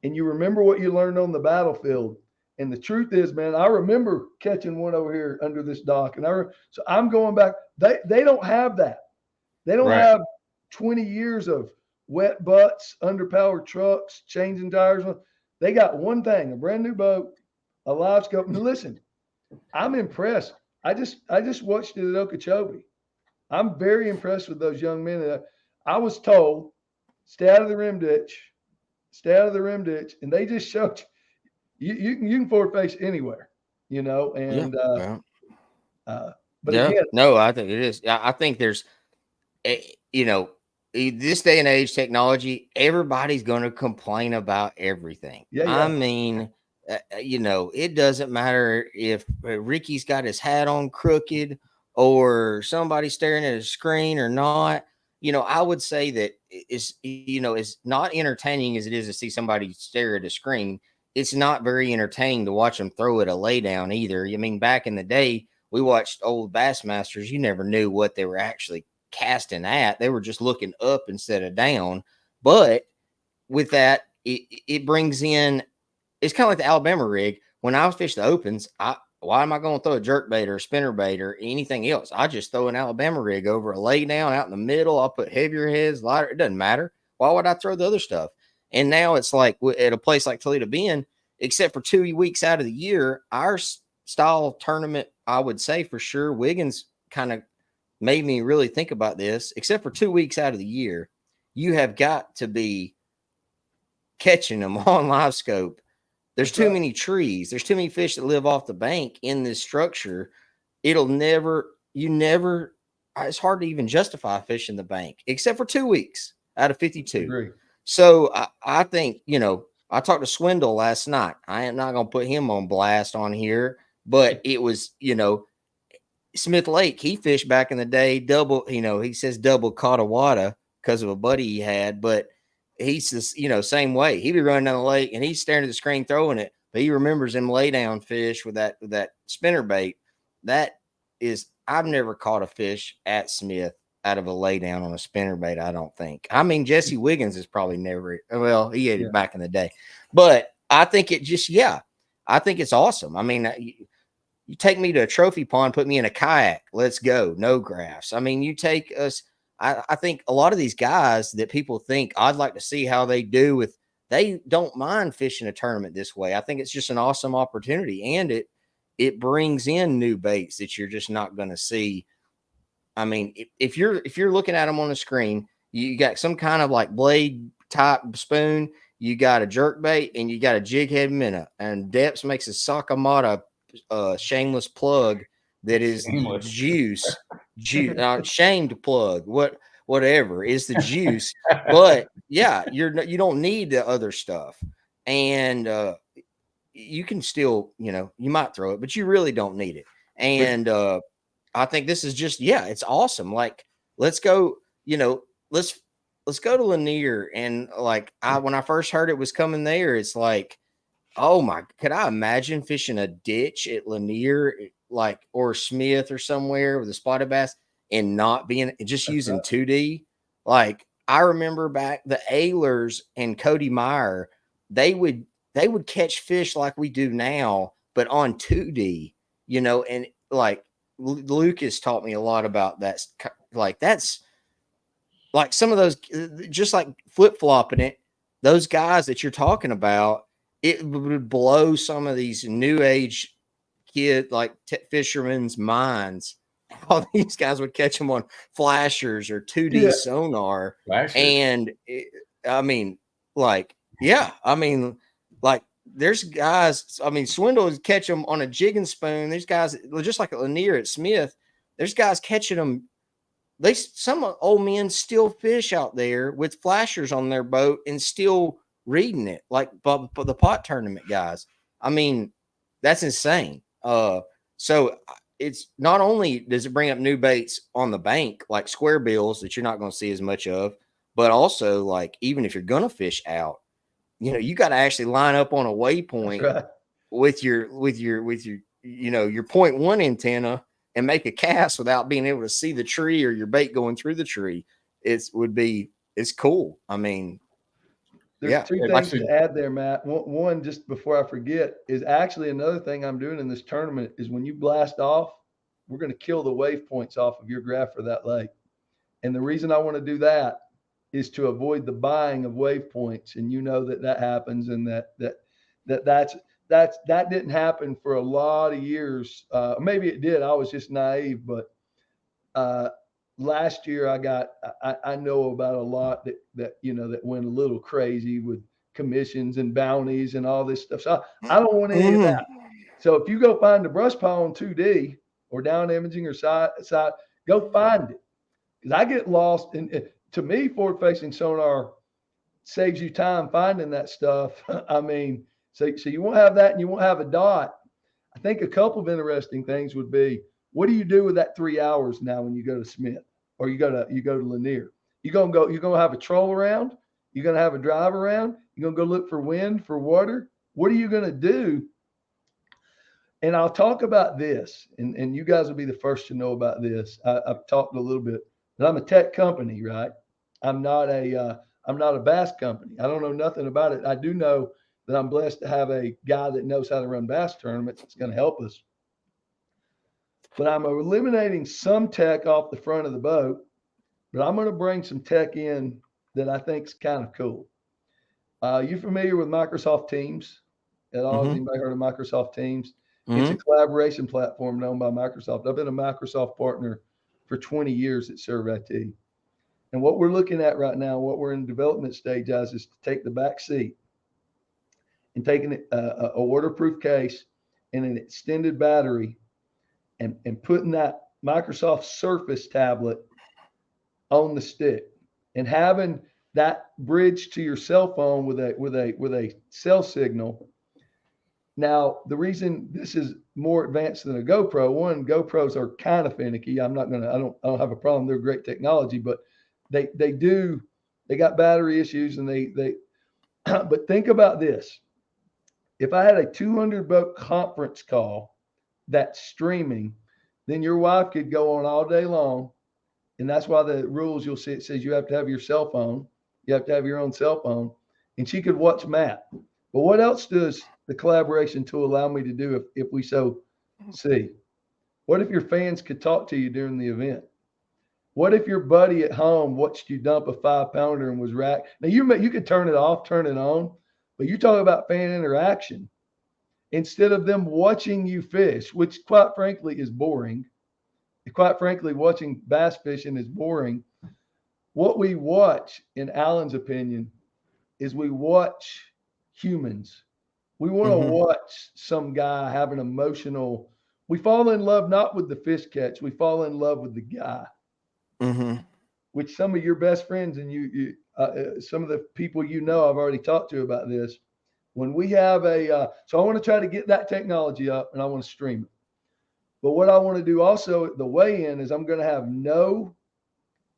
And you remember what you learned on the battlefield. And the truth is, man, I remember catching one over here under this dock. So I'm going back. They don't have that. They don't have 20 years of wet butts, underpowered trucks, changing tires. They got one thing, a brand new boat, a live scope. And listen, I'm impressed. I just watched it at Okeechobee. I'm very impressed with those young men. I was told, stay out of the rim ditch, and they just showed you can forward face anywhere, and but yeah, again, no, I think it is. I think there's, this day and age technology, everybody's going to complain about everything. I mean, it doesn't matter if Ricky's got his hat on crooked or somebody's staring at a screen or not. I would say that it's not entertaining as it is to see somebody stare at a screen. It's not very entertaining to watch them throw at a lay down either. I mean, back in the day, we watched old Bassmasters. You never knew what they were actually casting at. They were just looking up instead of down. But with that, it brings in, it's kind of like the Alabama rig. When I fish the opens, why am I going to throw a jerk bait or a spinner bait or anything else? I just throw an Alabama rig over a lay down out in the middle. I'll put heavier heads, lighter. It doesn't matter. Why would I throw the other stuff? And now it's like at a place like Toledo Bend, except for 2 weeks out of the year, our style tournament, I would say for sure, Wiggins kind of made me really think about this. Except for 2 weeks out of the year, you have got to be catching them on live scope. There's too many trees. There's too many fish that live off the bank in this structure. It's hard to even justify fishing the bank, except for 2 weeks out of 52. Agree. So I think, I talked to Swindle last night. I am not going to put him on blast on here, but it was, Smith Lake, he fished back in the day, double, he says double Catawata because of a buddy he had, but he's just, same way. He'd be running down the lake and he's staring at the screen throwing it, but he remembers them lay down fish with that spinner bait. That is, I've never caught a fish at Smith out of a lay down on a spinner bait, I don't think. I mean, Jesse Wiggins is probably never, well, he had it back in the day, but I think it just, I think it's awesome. I mean, you take me to a trophy pond, put me in a kayak, let's go, no graphs. I mean, you take us, I think a lot of these guys that people think I'd like to see how they do with, they don't mind fishing a tournament this way. I think it's just an awesome opportunity, and it brings in new baits that you're just not going to see. I mean, if you're looking at them on the screen, you got some kind of like blade type spoon, you got a jerk bait, and you got a jig head minnow, and Depps makes a Sakamata shameless plug that is juice, shamed plug, whatever is the juice. But yeah, you don't need the other stuff, and you can still, you might throw it, but you really don't need it. And I think this is just, it's awesome. Like, let's go, let's let's go to Lanier. And like when I first heard it was coming there, it's like, oh my, could I imagine fishing a ditch at Lanier, like, or Smith or somewhere with a spotted bass and not being just using 2D? Like, I remember back the Ahlers and Cody Meyer, they would catch fish like we do now, but on 2D, you know, and like Lucas taught me a lot about that. Like, that's like some of those, just like flip flopping it, those guys that you're talking about, it would blow some of these new age kid like fishermen's minds how these guys would catch them on flashers or 2D sonar. And I mean, like, yeah, I mean, like, there's guys, I mean, Swindle would catch them on a jigging spoon. There's guys just like at Lanier at Smith, there's guys catching them. Some old men still fish out there with flashers on their boat and still reading it, like the pot tournament guys. I mean, that's insane. So it's not only does it bring up new baits on the bank, like square bills that you're not going to see as much of, but also like, even if you're going to fish out, you know, you got to actually line up on a waypoint with your, you know, your 0.1 antenna and make a cast without being able to see the tree or your bait going through the tree. It's cool. I mean, there's two things to add there, Matt. One, just before I forget, is actually another thing I'm doing in this tournament is when you blast off, we're going to kill the wave points off of your graph for that lake. And the reason I want to do that is to avoid the buying of wave points. And you know that happens, and that didn't happen for a lot of years. Maybe it did. I was just naive, but last year I know about a lot that you know that went a little crazy with commissions and bounties and all this stuff. So I don't want any of that. So if you go find a brush pile on 2D or down imaging or side, go find it, because I get lost. And to me, forward facing sonar saves you time finding that stuff. I mean, so you won't have that, and you won't have a dot. I think a couple of interesting things would be, what do you do with that 3 hours now when you go to Smith or you go to Lanier? You're gonna have a troll around, you're gonna have a drive around, you're gonna go look for wind, for water. What are you gonna do? And I'll talk about this, and you guys will be the first to know about this. I've talked a little bit, but I'm a tech company, right? I'm not a bass company. I don't know nothing about it. I do know that I'm blessed to have a guy that knows how to run bass tournaments. It's going to help us. But I'm eliminating some tech off the front of the boat, but I'm going to bring some tech in that I think is kind of cool. You familiar with Microsoft Teams at all? Has anybody heard of Microsoft Teams? It's a collaboration platform known by Microsoft. I've been a Microsoft partner for 20 years at ServIT. And what we're looking at right now, what we're in development stage as, is to take the back seat and taking a waterproof case and an extended battery and putting that Microsoft Surface tablet on the stick and having that bridge to your cell phone with a cell signal. Now, the reason this is more advanced than a GoPro, one, GoPros are kind of finicky. I don't have a problem. They're great technology, but they got battery issues, and they but think about this. If I had a 200 boat conference call that's streaming, then your wife could go on all day long. And that's why the rules, you'll see, it says you have to have your cell phone. You have to have your own cell phone, and she could watch Matt. But what else does the collaboration tool allow me to do if we so see? What if your fans could talk to you during the event? What if your buddy at home watched you dump a 5-pounder and was racked? Now you could turn it off, turn it on, but you talk about fan interaction. Instead of them watching you fish, which quite frankly is boring. Quite frankly, watching bass fishing is boring. What we watch, in Alan's opinion, is we watch humans. We want to watch some guy have an emotional. We fall in love not with the fish catch. We fall in love with the guy. Which some of your best friends and you some of the people I've already talked to about this. When we have so I want to try to get that technology up, and I want to stream it. But what I want to do also at the weigh-in is I'm going to have no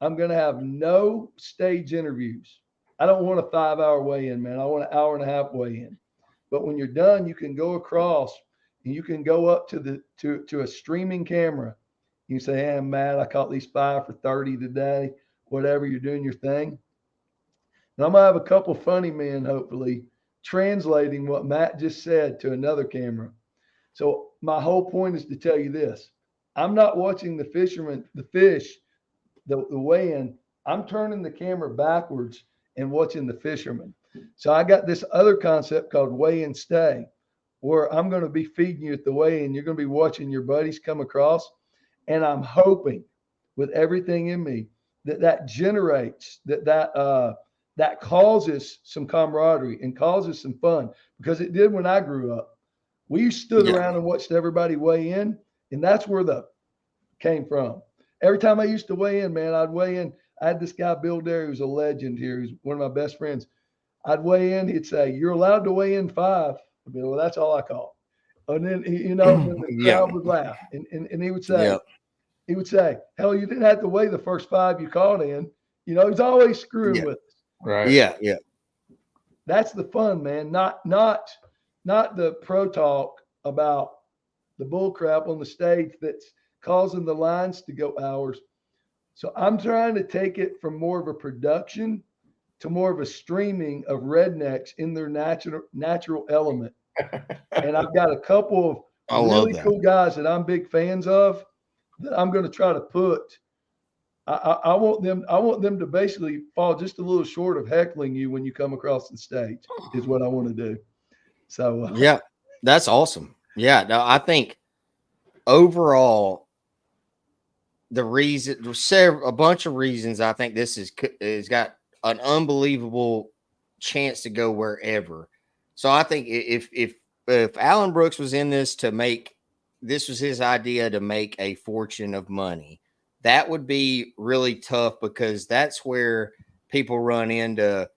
I'm going to have no stage interviews. I don't want a 5-hour weigh-in, man. I want an hour and a half weigh-in. But when you're done, you can go across and you can go up to a streaming camera. You say, hey, I'm Matt. I caught these 5 for 30 today. Whatever, you're doing your thing. And I'm going to have a couple funny men, hopefully, translating what Matt just said to another camera. So my whole point is to tell you this. I'm not watching the fish, the weigh-in. I'm turning the camera backwards and watching the fisherman. So I got this other concept called weigh and stay, where I'm going to be feeding you at the weigh-in. You're going to be watching your buddies come across. And I'm hoping with everything in me that generates, that causes some camaraderie and causes some fun, because it did when I grew up. We stood around and watched everybody weigh in, and that's where the came from. Every time I used to weigh in, man, I'd weigh in. I had this guy, Bill Derry, who's a legend here. He's one of my best friends. I'd weigh in. He'd say, you're allowed to weigh in 5. I'd be, well, that's all I call. And then, then the crowd would laugh. And he would say, hell, you didn't have to weigh the first 5 you called in. He's always screwing with us. Right. Yeah. That's the fun, man. Not the pro talk about the bull crap on the stage that's causing the lines to go hours. So I'm trying to take it from more of a production to more of a streaming of rednecks in their natural element. And I've got a couple of really cool guys that I'm big fans of that I'm going to try to put. I want them to basically fall just a little short of heckling you when you come across the stage is what I want to do. So yeah, that's awesome. Yeah, no, I think overall a bunch of reasons I think this is got an unbelievable chance to go wherever. So I think if Alan Brooks was in this this was his idea to make a fortune of money, that would be really tough, because that's where people run into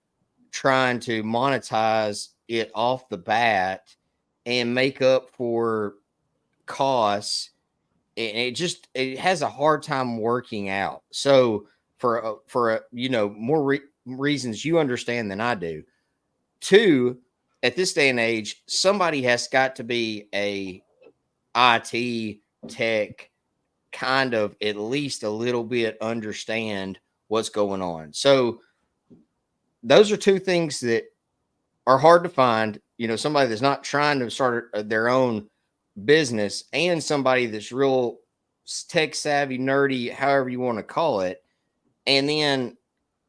trying to monetize it off the bat and make up for costs. And it has a hard time working out. So for more reasons you understand than I do. 2, at this day and age, somebody has got to be a IT tech, kind of at least a little bit understand what's going on. So those are 2 things that are hard to find. Somebody that's not trying to start their own business, and somebody that's real tech savvy, nerdy, however you want to call it. And then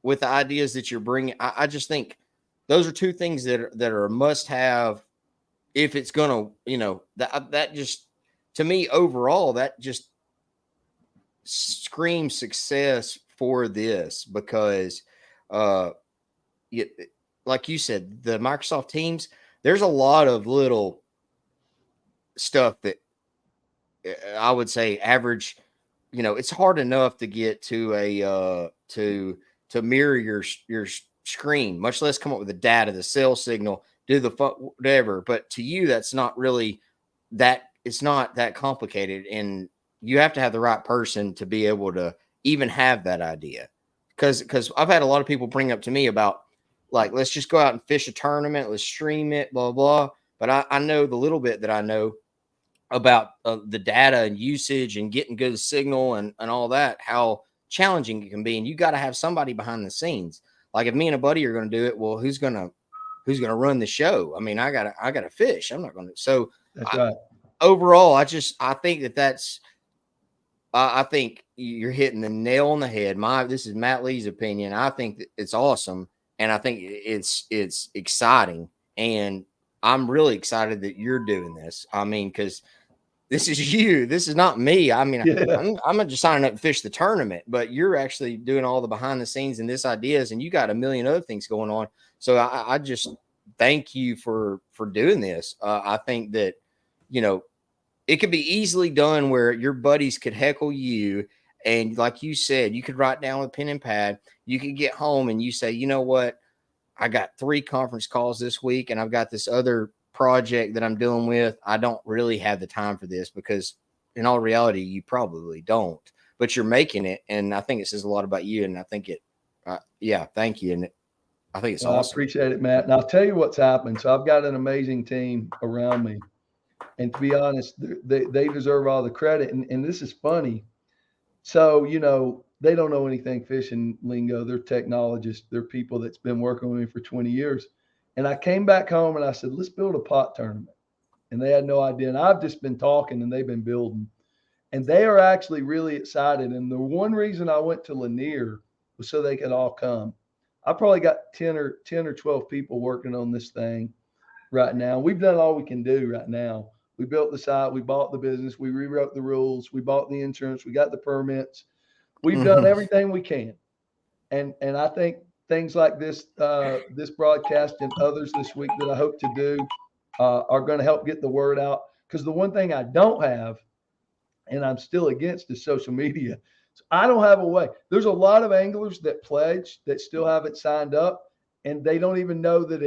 with the ideas that you're bringing, I just think those are 2 things that are a must have. If it's going to, that just, to me, overall, that just screams success for this, because like you said, the Microsoft Teams, there's a lot of little stuff that I would say average, it's hard enough to get to a to mirror your screen, much less come up with the data, the cell signal, do the whatever. But to you, that's not really it's not that complicated, and you have to have the right person to be able to even have that idea. Because I've had a lot of people bring up to me about, like, let's just go out and fish a tournament, let's stream it, blah blah. But I know the little bit that I know about the data and usage and getting good signal and all that, how challenging it can be. And you got to have somebody behind the scenes. Like, if me and a buddy are going to do it, well, who's going to run the show? I mean, I gotta fish. I'm not going to. So that's right. Overall, I think that's, I think you're hitting the nail on the head. This is Matt Lee's opinion. I think that it's awesome. And I think it's exciting. And I'm really excited that you're doing this. I mean, because this is you. This is not me. I mean, yeah. I'm just signing up to fish the tournament, but you're actually doing all the behind the scenes and this ideas, and you got a million other things going on. So I just thank you for doing this. I think that, it could be easily done where your buddies could heckle you. And like you said, you could write down with pen and pad. You could get home and you say, you know what? I got 3 conference calls this week, and I've got this other project that I'm dealing with. I don't really have the time for this, because in all reality, you probably don't. but you're making it. And I think it says a lot about you. And I think thank you. And I think it's Well, I awesome. appreciate it, Matt. And I'll tell you what's happened. So I've got an amazing team around me. And to be honest, they deserve all the credit. And this is funny. So, they don't know anything fishing lingo. They're technologists. They're people that's been working with me for 20 years. And I came back home and I said, let's build a pot tournament. And they had no idea. And I've just been talking and they've been building. And they are actually really excited. And the one reason I went to Lanier was so they could all come. I probably got 10 or 12 people working on this thing right now. We've done all we can do right now. We built the site. We bought the business. We rewrote the rules. We bought the insurance. We got the permits. We've done everything we can. And I think things like this, this broadcast and others this week that I hope to do are going to help get the word out. Because the one thing I don't have, and I'm still against, is social media. So I don't have a way. There's a lot of anglers that pledge that still haven't signed up, and they don't even know that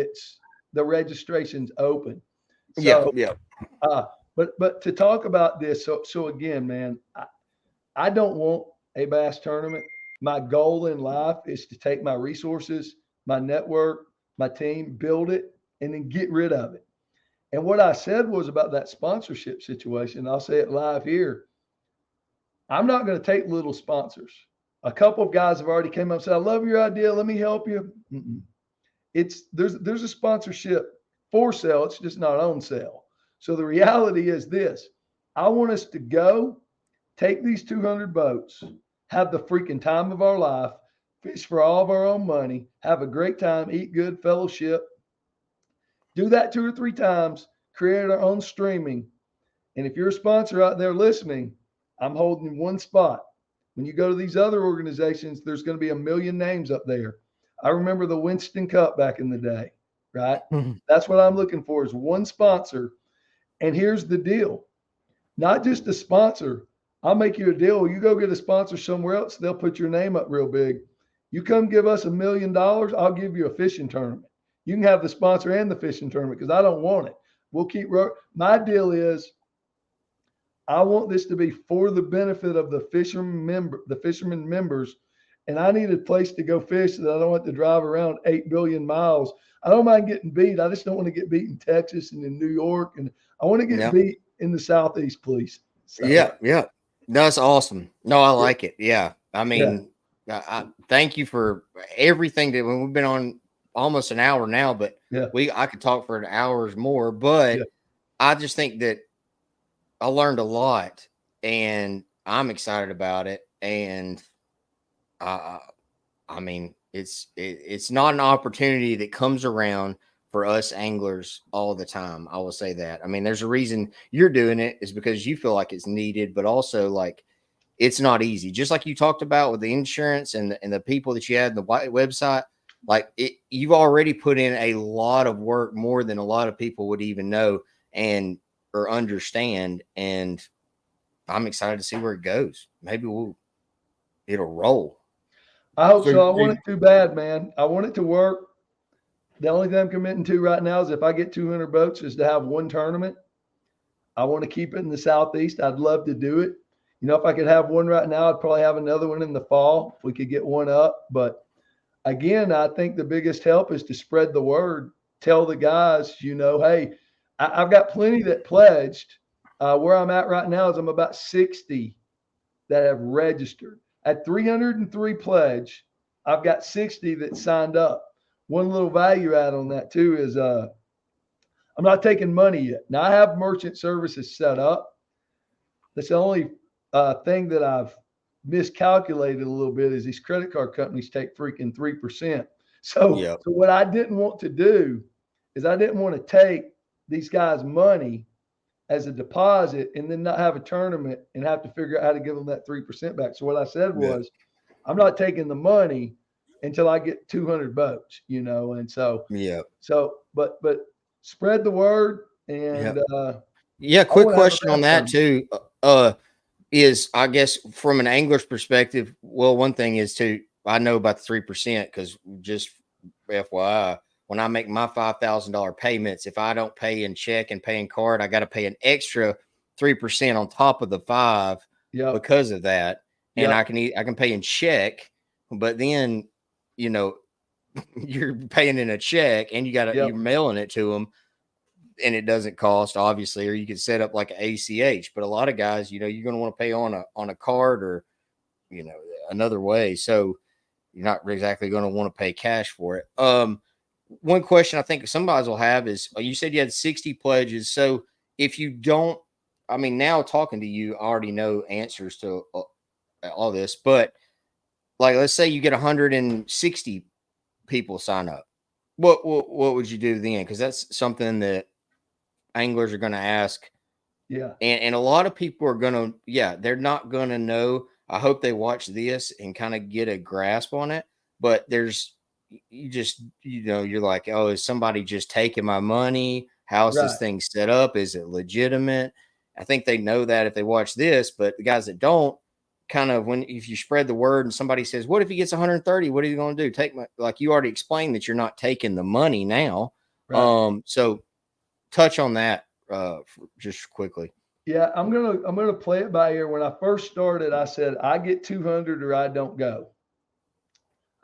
the registration's open. So, but to talk about this, so again, man, I don't want a bass tournament. My goal in life is to take my resources, my network, my team, build it, and then get rid of it. And what I said was about that sponsorship situation. I'll say it live here. I'm not going to take little sponsors. A couple of guys have already came up and said, I love your idea. Let me help you. There's a sponsorship for sale. It's just not on sale. So the reality is this. I want us to go take these 200 boats, have the freaking time of our life, fish for all of our own money, have a great time, eat good, fellowship, do that 2 or 3 times, create our own streaming. And if you're a sponsor out there listening, I'm holding one spot. When you go to these other organizations, there's going to be a million names up there. I remember the Winston Cup back in the day, right? That's what I'm looking for, is one sponsor. And here's the deal. Not just a sponsor. I'll make you a deal. You go get a sponsor somewhere else, they'll put your name up real big. You come give us $1 million, I'll give you a fishing tournament. You can have the sponsor and the fishing tournament because I don't want it. We'll keep my deal is I want this to be for the benefit of the fishermen members. And I need a place to go fish that I don't have to drive around 8 billion miles. I don't mind getting beat. I just don't want to get beat in Texas and in New York. And I want to get beat in the Southeast, please. So, yeah. That's awesome. No, I like it. Yeah. I mean, I thank you for everything that we've been on almost an hour now, but I could talk for an hours more, but I just think that I learned a lot and I'm excited about it. And I mean, it's not an opportunity that comes around for us anglers all the time. I will say that. I mean, there's a reason you're doing it is because you feel like it's needed, but also like it's not easy. Just like you talked about with the insurance and the people that you had in the website, like you've already put in a lot of work, more than a lot of people would even know or understand. And I'm excited to see where it goes. Maybe it'll roll. I hope so. I want it too bad, man. I want it to work. The only thing I'm committing to right now is if I get 200 boats is to have one tournament. I want to keep it in the Southeast. I'd love to do it. If I could have one right now, I'd probably have another one in the fall. If we could get one up. But again, I think the biggest help is to spread the word. Tell the guys, hey, I've got plenty that pledged. Where I'm at right now is I'm about 60 that have registered. At 303 pledge, I've got 60 that signed up. One little value add on that too is I'm not taking money yet. Now I have merchant services set up. That's the only thing that I've miscalculated a little bit is these credit card companies take freaking 3%. So what I didn't want to do is I didn't want to take these guys' money as a deposit and then not have a tournament and have to figure out how to give them that 3% back. So what I said was, I'm not taking the money until I get 200 boats, and so, but spread the word and, quick question on that too, is I guess from an angler's perspective, well, one thing is I know about the 3% because just FYI, when I make my $5,000 payments, if I don't pay in check and pay in card, I got to pay an extra 3% on top of the 5 because of that. and Yeah. I can pay in check, but then, you know, you're paying in a check and Yep. you're mailing it to them, and it doesn't cost, obviously, or you could set up like an ACH. But a lot of guys, you know, you're going to want to pay on a card or, you know, another way. So you're not exactly going to want to pay cash for it. One question I think some guys will have is, you said you had 60 pledges. So if you don't, I mean, now talking to you, I already know answers to all this, but like, let's say you get 160 people sign up. What would you do then? Because that's something that anglers are going to ask. Yeah. And a lot of people are going to, they're not going to know. I hope they watch this and kind of get a grasp on it. But you just, you know, you're like, oh, is somebody just taking my money? How's this Right. thing set up? Is it legitimate? I think they know that if they watch this, but the guys that don't, kind of, if you spread the word and somebody says, what if he gets 130? What are you going to do? Take my, like you already explained that you're not taking the money now. Right. So touch on that just quickly. Yeah, I'm gonna play it by ear. When I first started, I said I get 200 or I don't go.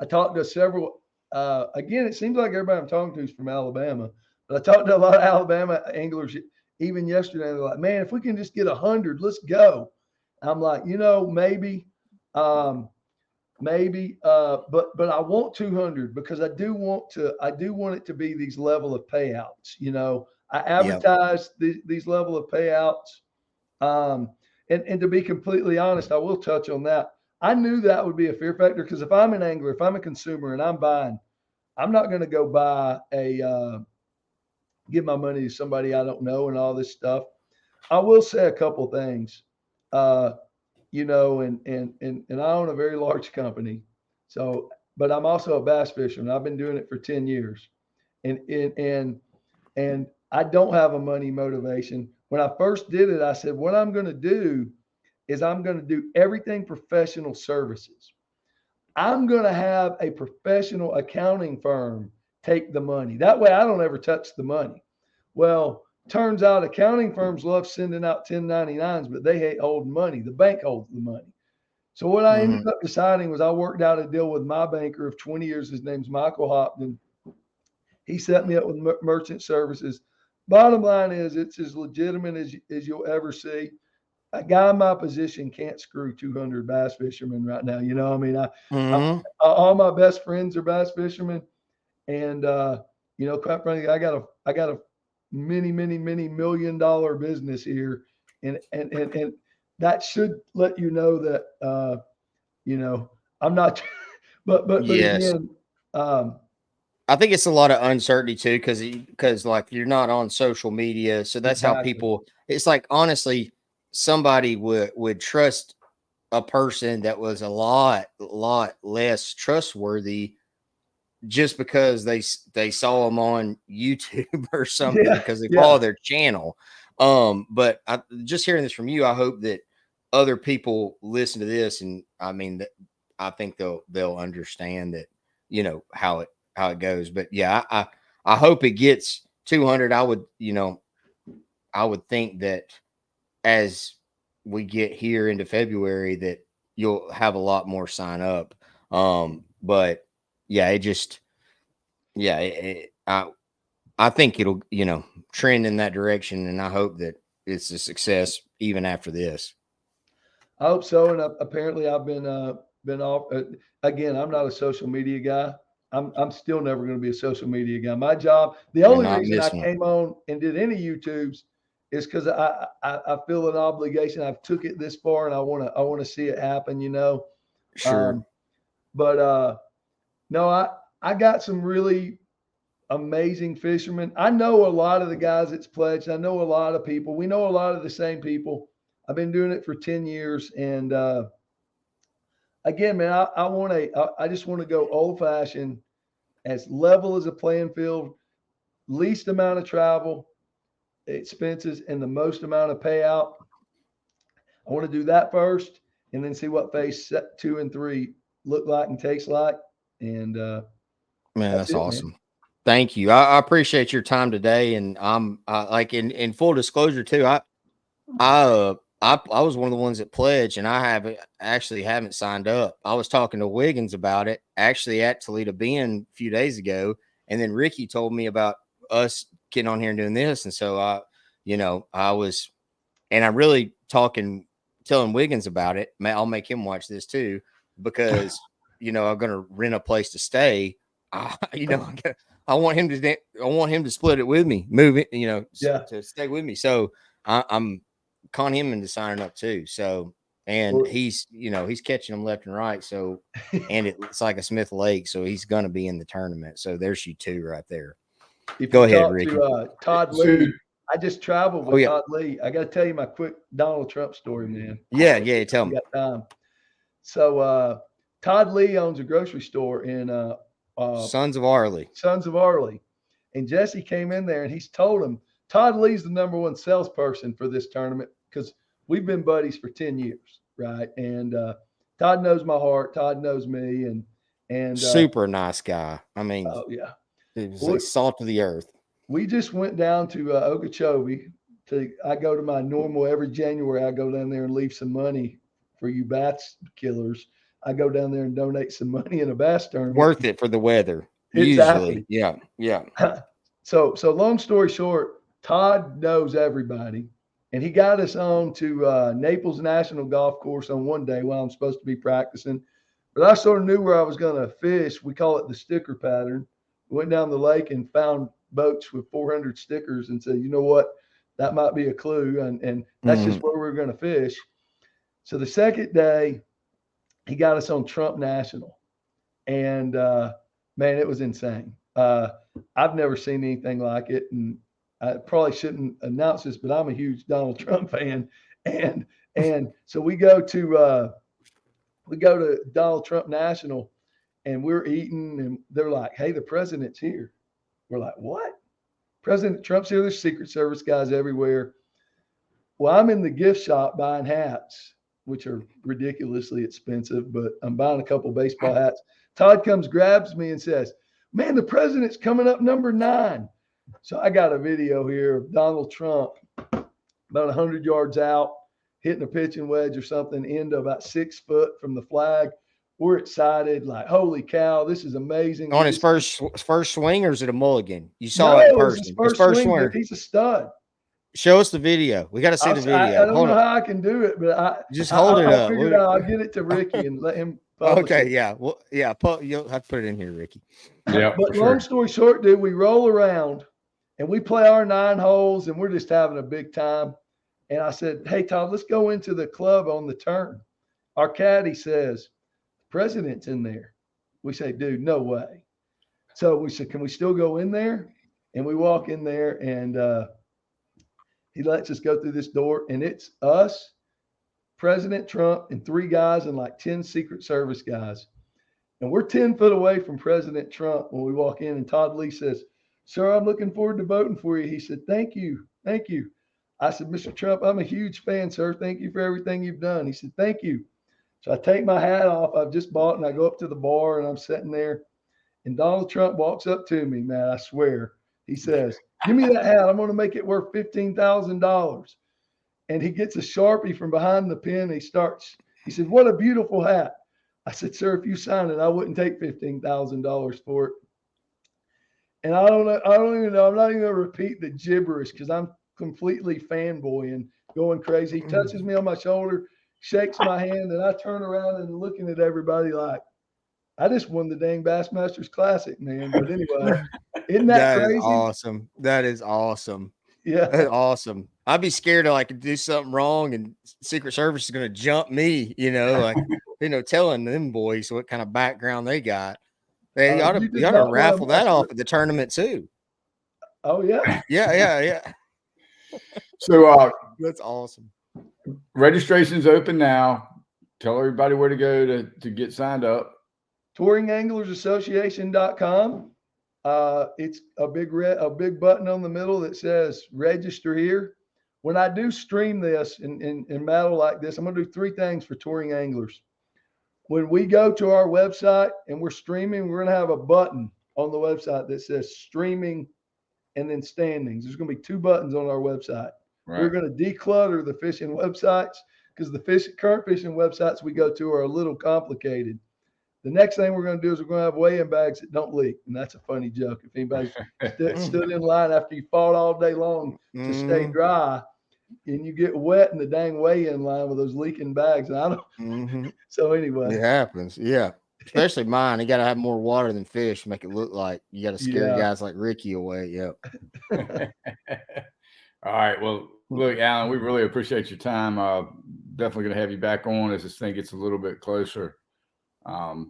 I talked to several. Again, it seems like everybody I'm talking to is from Alabama, but I talked to a lot of Alabama anglers even yesterday. They're like, "Man, if we can just get 100, let's go." I'm like, you know, maybe, but I want 200 because I do want it to be these level of payouts. You know, I advertise these level of payouts. And to be completely honest, I will touch on that. I knew that would be a fear factor because if I'm an angler, if I'm a consumer and I'm buying, I'm not going to go buy give my money to somebody I don't know and all this stuff. I will say a couple things, you know, and I own a very large company. So, but I'm also a bass fisherman. I've been doing it for 10 years and I don't have a money motivation. When I first did it, I said, what I'm going to do is I'm going to do everything professional services. I'm going to have a professional accounting firm take the money. That way I don't ever touch the money. Well, turns out accounting firms love sending out 1099s, but they hate holding money. The bank holds the money. So what I ended up deciding was I worked out a deal with my banker of 20 years. His name's Michael Hopton. He set me up with merchant services. Bottom line is it's as legitimate as you'll ever see. A guy in my position can't screw 200 bass fishermen right now. You know, I mean, all my best friends are bass fishermen, and you know, quite frankly, I got a many $1 million business here, and that should let you know that you know I'm not, but Yes. again, I think it's a lot of uncertainty too, because like you're not on social media, so that's how exactly. people. It's like, honestly, somebody would trust a person that was a lot less trustworthy just because they saw them on YouTube or something Yeah, because they yeah. follow their channel. But just hearing this from you, I hope that other people listen to this, and I mean, I think they'll understand that, you know, how it goes. But yeah, I hope it gets 200. I would, you know, I would think that as we get here into February that you'll have a lot more sign up. But yeah, I think it'll, you know, trend in that direction, and I hope that it's a success even after this. I hope so. And apparently, I've been off. Again, I'm not a social media guy. I'm still never going to be a social media guy. My job, the You're only not reason I missing it. came on and did any YouTubes is because I feel an obligation. I've took it this far, and I want to see it happen. You know. Sure. But no, I got some really amazing fishermen. I know a lot of the guys that's pledged. I know a lot of people. We know a lot of the same people. I've been doing it for 10 years. And again, man, I just want to go old fashioned, as level as a playing field, least amount of travel expenses and the most amount of payout. I want to do that first and then see what phase 2 and 3 look like and taste like. And Man, that's that's it, awesome. man. Thank you. I appreciate your time today. And I'm like in full disclosure too. I was one of the ones that pledged, and I haven't signed up. I was talking to Wiggins about it actually at Toledo Bend a few days ago, and then Ricky told me about us getting on here and doing this, and so I was, and I'm really telling Wiggins about it. I'll make him watch this too, because I'm going to rent a place to stay. I want him to split it with me, move it, to stay with me. So I'm con him into signing up too. So, and he's catching them left and right. So, and it's like a Smith Lake. So he's going to be in the tournament. So there's you two right there. Go ahead, Ricky. Todd Lee. I just traveled with Todd Lee. I got to tell you my quick Donald Trump story, man. Yeah. Tell me. So Todd Lee owns a grocery store in Sons of Arley. And Jesse came in there and he's told him Todd Lee's the number one salesperson for this tournament because we've been buddies for 10 years, right? And Todd knows my heart. Todd knows me, and super nice guy. I mean, it was like salt of the earth. We just went down to Okeechobee. I go to my normal every January. I go down there and leave some money for you bass killers. I go down there and donate some money in a bass tournament. Worth it for the weather. Exactly. Usually. Yeah. So long story short, Todd knows everybody, and he got us on to Naples National Golf Course on one day while I'm supposed to be practicing. But I sort of knew where I was going to fish. We call it the sticker pattern. We went down the lake and found boats with 400 stickers and said, you know what, that might be a clue. And that's just where we're going to fish. So the second day, he got us on Trump National. And, man, it was insane. I've never seen anything like it. And I probably shouldn't announce this, but I'm a huge Donald Trump fan. And so we go to Donald Trump National and we're eating and they're like, hey, the president's here. We're like, what? President Trump's here. There's Secret Service guys everywhere. Well, I'm in the gift shop buying hats, which are ridiculously expensive, but I'm buying a couple baseball hats. Todd comes, grabs me and says, man, the president's coming up number 9. So I got a video here of Donald Trump about 100 yards out, hitting a pitching wedge or something, into about 6 foot from the flag. We're excited, like, holy cow, this is amazing. On his first swing, or is it a mulligan? You saw it in person. His first swing. He's a stud. Show us the video. We got to see the video. I don't know how I can do it, but just hold it up. I'll get it to Ricky and let him. Okay, it. Yeah. Well, yeah. You'll have to put it in here, Ricky. Yeah. But long story short, dude, we roll around and we play our 9 holes and we're just having a big time. And I said, hey, Todd, let's go into the club on the turn. Our caddy says, president's in there. We say, dude, no way. So we said, can we still go in there? And we walk in there and he lets us go through this door and it's us, President Trump, and 3 guys and like 10 Secret Service guys. And we're 10 foot away from President Trump when we walk in and Todd Lee says, sir, I'm looking forward to voting for you. He said, thank you. Thank you. I said, Mr. Trump, I'm a huge fan, sir. Thank you for everything you've done. He said, thank you. So I take my hat off I've just bought and I go up to the bar and I'm sitting there and Donald Trump walks up to me, man, I swear. He says, give me that hat. I'm going to make it worth $15,000. And he gets a Sharpie from behind the pen. He said, what a beautiful hat. I said, sir, if you sign it, I wouldn't take $15,000 for it. And I don't even know. I'm not even going to repeat the gibberish because I'm completely fanboying, going crazy. He touches me on my shoulder, shakes my hand, and I turn around and looking at everybody like, I just won the dang Bassmasters Classic, man. But anyway, isn't that crazy? Is awesome. That is awesome. Yeah. That's awesome. I'd be scared to like do something wrong and Secret Service is going to jump me, telling them boys what kind of background they got. They ought to raffle that off at the tournament too. Oh yeah. Yeah. So that's awesome. Registration's open now. Tell everybody where to go to get signed up. TouringAnglersAssociation.com. It's a big button on the middle that says register here. When I do stream this and battle like this, I'm going to do 3 things for touring anglers. When we go to our website and we're streaming, we're going to have a button on the website that says streaming and then standings. There's going to be 2 buttons on our website. We're Right. going to declutter the fishing websites because the current fishing websites we go to are a little complicated. The next thing we're going to do is we're going to have weigh-in bags that don't leak, and that's a funny joke. If anybody's stood in line after you fought all day long to stay Mhm. dry, and you get wet in the dang weigh-in line with those leaking bags, and I don't. Mhm. So anyway, It happens. Yeah. Especially mine. You got to have more water than fish, make it look like you got to scare yeah. guys like Ricky away. Yep. All right. Well, look, Alan, we really appreciate your time. Definitely going to have you back on as this thing gets a little bit closer. Yeah.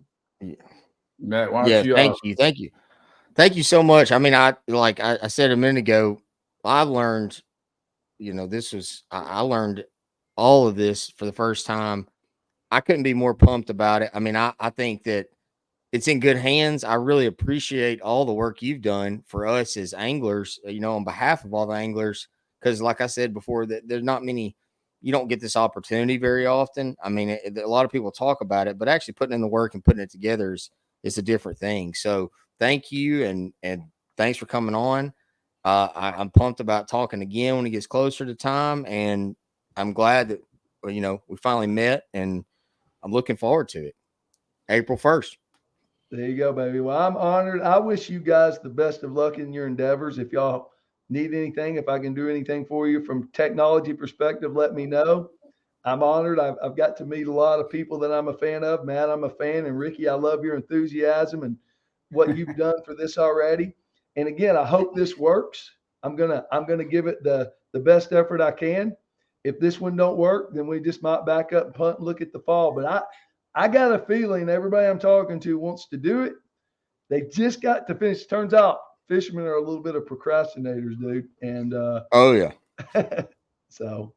Matt, why don't Yeah. you? Thank you. Thank you. Thank you so much. I mean, I said a minute ago, I've learned, I learned all of this for the first time. I couldn't be more pumped about it. I mean, I think that it's in good hands. I really appreciate all the work you've done for us as anglers, on behalf of all the anglers. Because, like I said before, that there's not many, you don't get this opportunity very often. I mean, a lot of people talk about it, but actually putting in the work and putting it together is a different thing. So, thank you, and thanks for coming on. I'm pumped about talking again when it gets closer to time, and I'm glad that we finally met, and I'm looking forward to it. April 1st. There you go, baby. Well, I'm honored. I wish you guys the best of luck in your endeavors. If y'all need anything, if I can do anything for you from technology perspective, let me know. I'm honored. I've got to meet a lot of people that I'm a fan of. Matt, I'm a fan, and Ricky, I love your enthusiasm and what you've done for this already. And again, I hope this works. I'm gonna give it the best effort I can. If this one don't work, then we just might back up and punt and look at the fall. But I got a feeling everybody I'm talking to wants to do it. They just got to finish. Turns out fishermen are a little bit of procrastinators, dude. And Oh yeah. so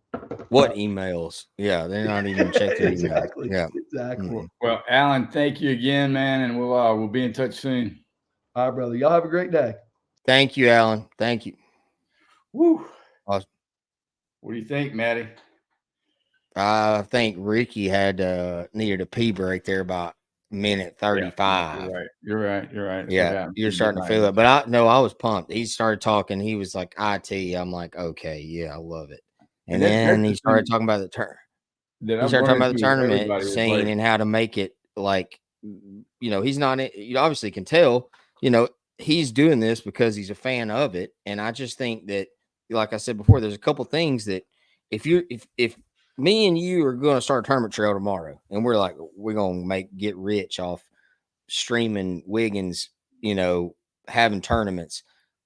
What emails? Yeah, they're not even checking emails. exactly. Yeah. Exactly. Well, Alan, thank you again, man, and we'll be in touch soon. All right, brother. Y'all have a great day. Thank you, Alan. Thank you. Woo. Awesome. What do you think, Maddie? I think Ricky had needed a pee break there about minute 35. Yeah, you're right. That's what Yeah, happened. you're starting to feel it. But I was pumped. He started talking. He was like IT. I'm like, okay, yeah, I love it. And that's then he the started thing talking about the turn. that He I've started run talking about the into with tournament everybody is scene and how to make it like, he's not, you obviously can tell, he's doing this because he's a fan of it. And I just think that, like I said before, there's a couple things that if me and you are going to start a tournament trail tomorrow and we're going to get rich off streaming Wiggins, having tournaments,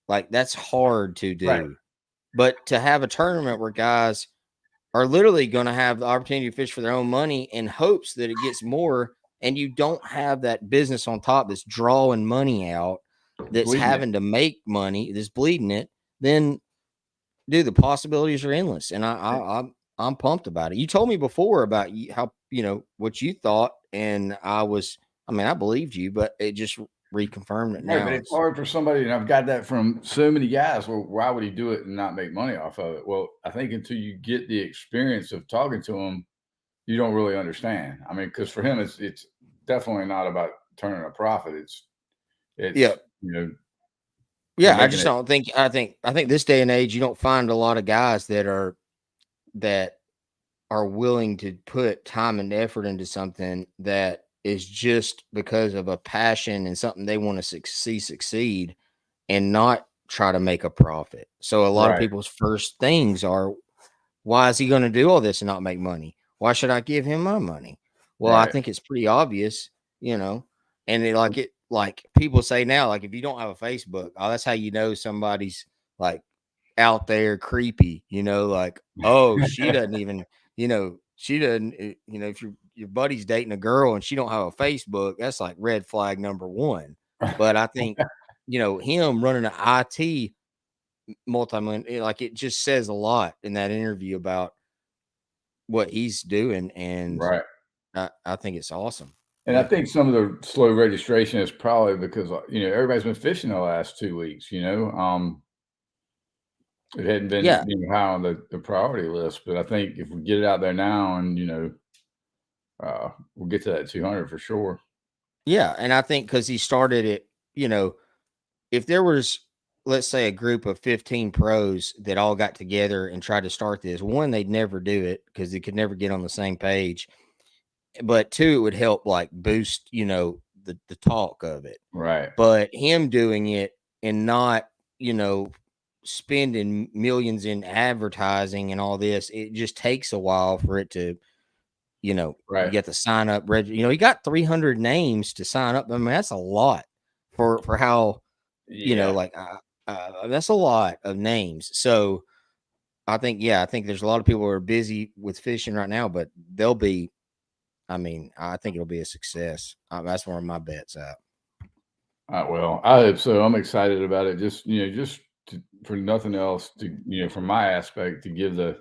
like that's hard to do. Right. But to have a tournament where guys are literally going to have the opportunity to fish for their own money in hopes that it gets more, and you don't have that business on top that's drawing money out, that's Bleeding having to make money, that's bleeding it, then dude, the possibilities are endless. And I'm pumped about it. You told me before about how what you thought, and I believed you, but it just reconfirmed it Right, now. but it's hard for somebody, and I've got that from so many guys. Well, why would he do it and not make money off of it? Well, I think until you get the experience of talking to him, you don't really understand. I mean, because for him, it's definitely not about turning a profit. It's Yeah. they're I just making it. don't think. I think this day and age, you don't find a lot of guys that are willing to put time and effort into something that is just because of a passion and something they want to succeed and not try to make a profit. So a lot of Right. people's first things are, why is he going to do all this and not make money? Why should I give him my money? Well, I Right. think it's pretty obvious, and like people say now, like if you don't have a Facebook, oh, that's how you know somebody's like out there creepy, like, oh, she doesn't even, she doesn't, if your buddy's dating a girl and she don't have a Facebook, that's like red flag number one. But I think, him running an IT multi-million, like it just says a lot in that interview about what he's doing. And Right. I think it's awesome. And I think some of the slow registration is probably because everybody's been fishing the last 2 weeks. It hadn't been high on the priority list, but I think if we get it out there now, and we'll get to that 200 for sure. Yeah, and I think because he started it, if there was let's say a group of 15 pros that all got together and tried to start this, one, they'd never do it because they could never get on the same page. But two, it would help like boost, the talk of it. Right. But him doing it and not, spending millions in advertising and all this, it just takes a while for it to, you Right. get to sign up. He got 300 names to sign up. I mean, that's a lot for how, Yeah. that's a lot of names. So I think there's a lot of people who are busy with fishing right now, but they'll be, I think it'll be a success. That's one of my bets out. Well, I hope so. I'm excited about it. Just for nothing else, to from my aspect, to give the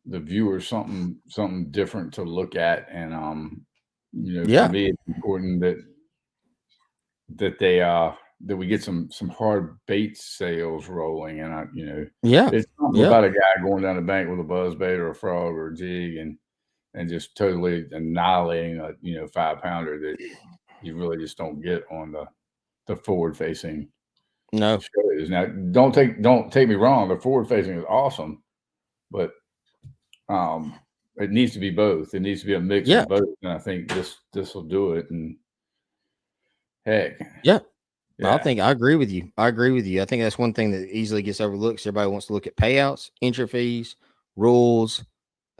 viewers something different to look at, and Yeah. for me, it's important that they that we get some hard bait sales rolling, and Yeah. it's something Yeah. about a guy going down the bank with a buzz bait or a frog or a jig and just totally annihilating a 5-pounder that you really just don't get on the forward facing No. shows. Now, don't take me wrong, the forward facing is awesome, but it needs to be both. It needs to be a mix Yeah. of both, and I think this will do it. And heck, Yeah. I yeah, think I agree with you. I think that's one thing that easily gets overlooked. Everybody wants to look at payouts, entry fees, rules,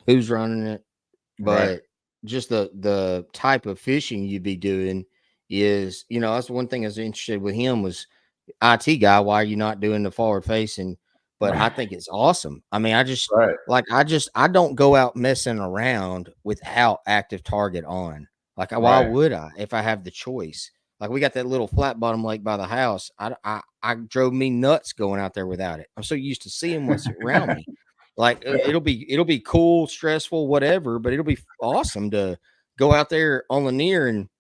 who's running it, right, but just the type of fishing you'd be doing is, that's the one thing I was interested with him was IT guy. Why are you not doing the forward facing? But I think it's awesome. I mean, right, I don't go out messing around without active target on. Like, why right. would I if I have the choice? Like, we got that little flat bottom lake by the house. I drove me nuts going out there without it. I'm so used to seeing what's around me. Like, it'll be cool, stressful, whatever, but it'll be awesome to go out there on Lanier and,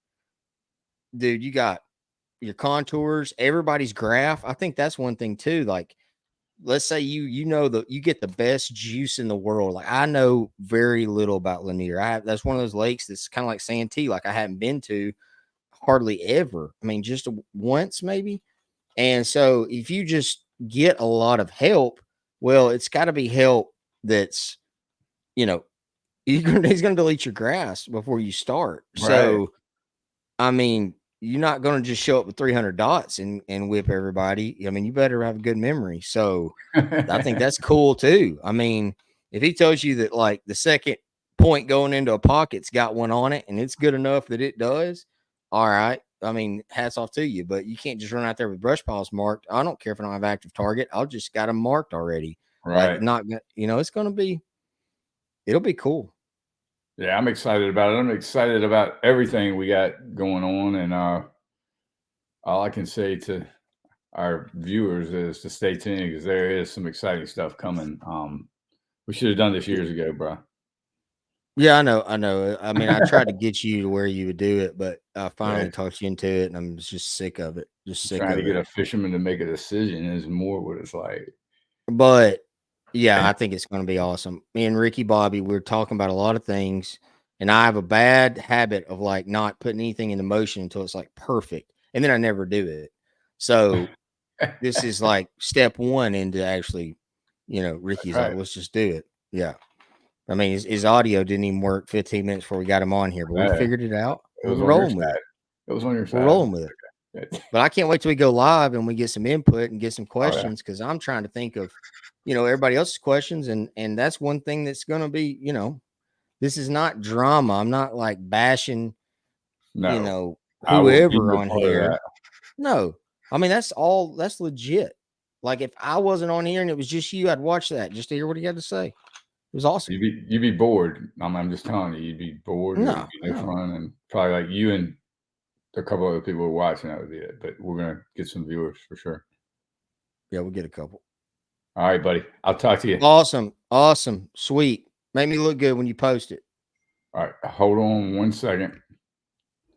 dude, you got your contours, everybody's graph. I think that's one thing too. Like, let's say you get the best juice in the world. Like, I know very little about Lanier. That's one of those lakes that's kind of like Santee. Like, I haven't been to hardly ever. I mean, just once maybe. And so if you just get a lot of help, well, it's got to be help that's, he's going to delete your grass before you start. Right. So, I mean, you're not going to just show up with 300 dots and whip everybody. I mean, you better have a good memory. So I think that's cool too. I mean, if he tells you that like the second point going into a pocket's got one on it and it's good enough that it does, all right. I mean, hats off to you, but you can't just run out there with brush piles marked. I don't care if I don't have active target. I'll just got them marked already. Right. Like, not, it'll be cool. Yeah, I'm excited about it. I'm excited about everything we got going on, and all I can say to our viewers is to stay tuned because there is some exciting stuff coming. We should have done this years ago, bro. Yeah, I know. I mean, I tried to get you to where you would do it, but I finally talked you into it, and I'm just sick of it. Trying to get a fisherman to make a decision is more what it's like. But yeah, I think it's going to be awesome. Me and Ricky Bobby, we're talking about a lot of things, and I have a bad habit of like not putting anything into motion until it's like perfect, and then I never do it. So this is like step one into actually, Ricky's right. like, let's just do it. Yeah. I mean, his audio didn't even work 15 minutes before we got him on here, but we figured it out. It was We're rolling with it. It was on your side. We're rolling with it. But I can't wait till we go live and we get some input and get some questions because I'm trying to think of, everybody else's questions. And that's one thing that's going to be, this is not drama. I'm not like bashing, whoever on here. No, I mean, that's legit. Like, if I wasn't on here and it was just you, I'd watch that just to hear what he had to say. It was awesome. You'd be bored. I'm just telling you, you'd be bored. No, it'd be no fun, and probably like you and a couple other people watching, that would be it. But we're gonna get some viewers for sure. Yeah, we'll get a couple. All right, buddy. I'll talk to you. Awesome. Sweet. Make me look good when you post it. All right. Hold on 1 second.